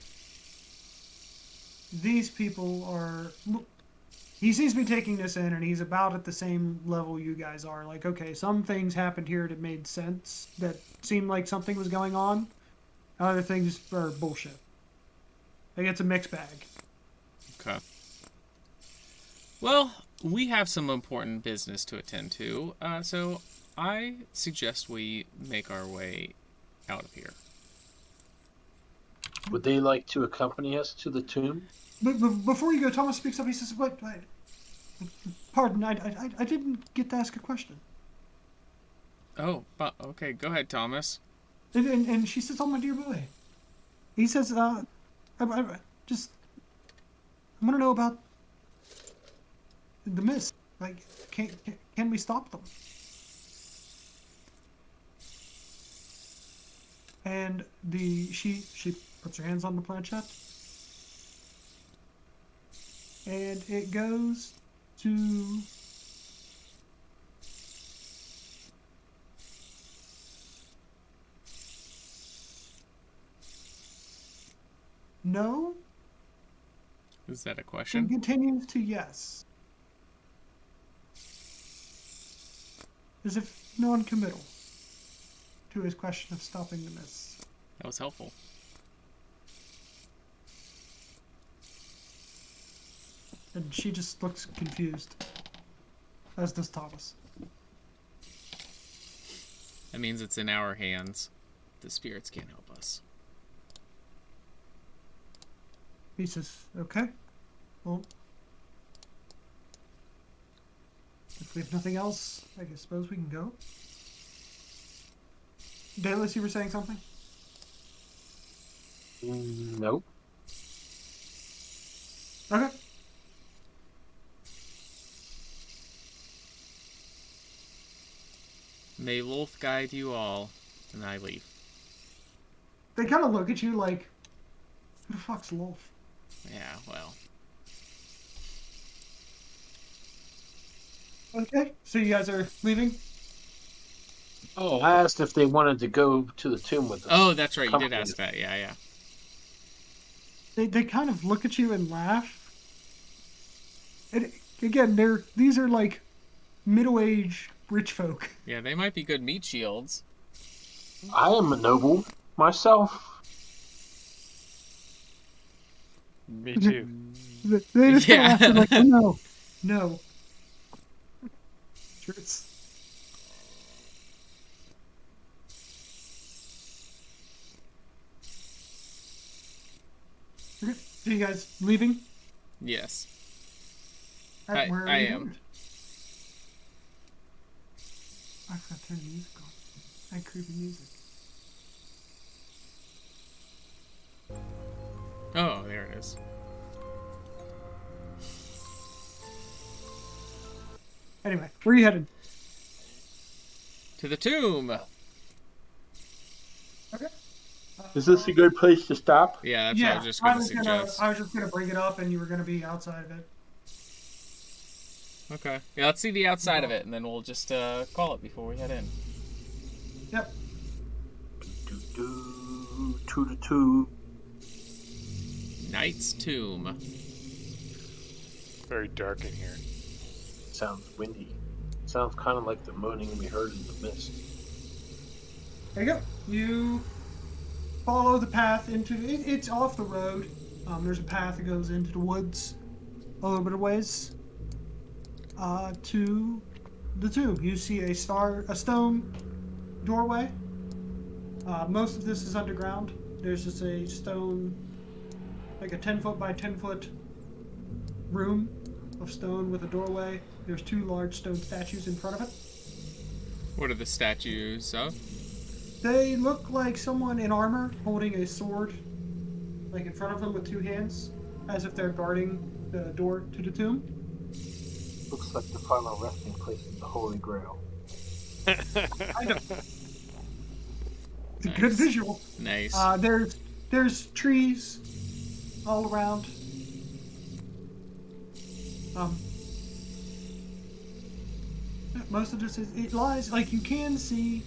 these people are. He seems to be taking this in, and he's about at the same level you guys are. Like, okay, some things happened here that made sense, that seemed like something was going on. Other things are bullshit. Like, it's a mixed bag. Okay. Well, we have some important business to attend to, so I suggest we make our way out of here. Would they like to accompany us to the tomb? But before you go, Thomas speaks up. He says, "What? Pardon, I didn't get to ask a question." Oh, okay. Go ahead, Thomas. And she says, "Oh, my dear boy." He says, I want to know about the mist. Like, can we stop them?" And she puts her hands on the planchette. And it goes to no. Is that a And question? continues to yes. As if non-committal to his question of stopping the mist. That was helpful. And she just looks confused. As does Thomas. That means it's in our hands. The spirits can't help us. He says, "Okay. Well, if we have nothing else, I suppose we can go." Dallas, you were saying something? Nope. Okay. May Lolth guide you all, and I leave. They kind of look at you like, who the fuck's Lolth? Yeah, well. Okay, so you guys are leaving? Oh, I asked if they wanted to go to the tomb with us. Oh, that's right. You did Accompany ask us. that. Yeah. They kind of look at you and laugh. And again, these are like middle-aged rich folk. Yeah, they might be good meat shields. I am a noble myself. Me too. They just kind Yeah. of laugh. They're like, "Oh, no. Truths." Okay, so you guys leaving? Yes. Alright, where are I you am. going? I forgot to turn the music on. I had creepy music. Oh, there it is. Anyway, where are you headed? To the tomb. Okay. Is this a good place to stop? Yeah, that's Yeah, what I was just going to suggest. I was just gonna bring it up, and you were gonna be outside of it. Okay. Yeah, let's see the outside of it, and then we'll just call it before we head in. Yep. To the tomb. Knight's Tomb. Very dark in here. Sounds windy. Sounds kind of like the moaning we heard in the mist. There you go. You follow the path into it. It's off the road. There's a path that goes into the woods a little bit of ways. To the tomb. You see a stone doorway. Most of this is underground. There's just a stone, like a 10-foot by 10-foot room of stone with a doorway. There's 2 large stone statues in front of it. What are the statues of? They look like someone in armor holding a sword, like in front of them with two hands, as if they're guarding the door to the tomb. Looks like the final resting place of the Holy Grail. Kind of. It's a good Nice. visual. Nice. There's trees all around. Most of this it lies like you can see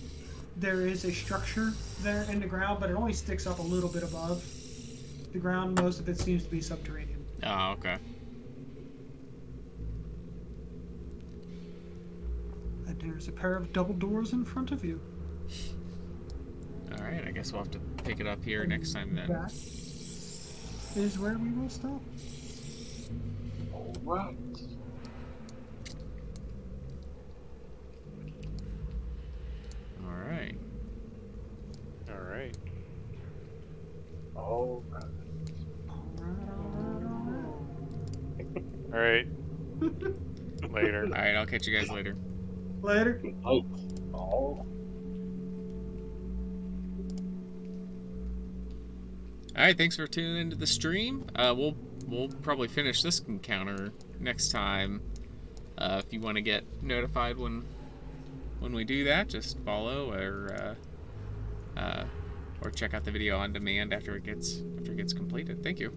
there is a structure there in the ground, but it only sticks up a little bit above the ground. Most of it seems to be subterranean. Oh, okay. And there's a pair of double doors in front of you. All right, I guess we'll have to pick it up here next time then. That is where we will stop. All right. All right. All right. All right. All right. Later. All right, I'll catch you guys later. Later. Good night. All. All right, thanks for tuning into the stream. We'll probably finish this encounter next time. If you want to get notified when we do that, just follow or check out the video on demand after it gets completed. Thank you.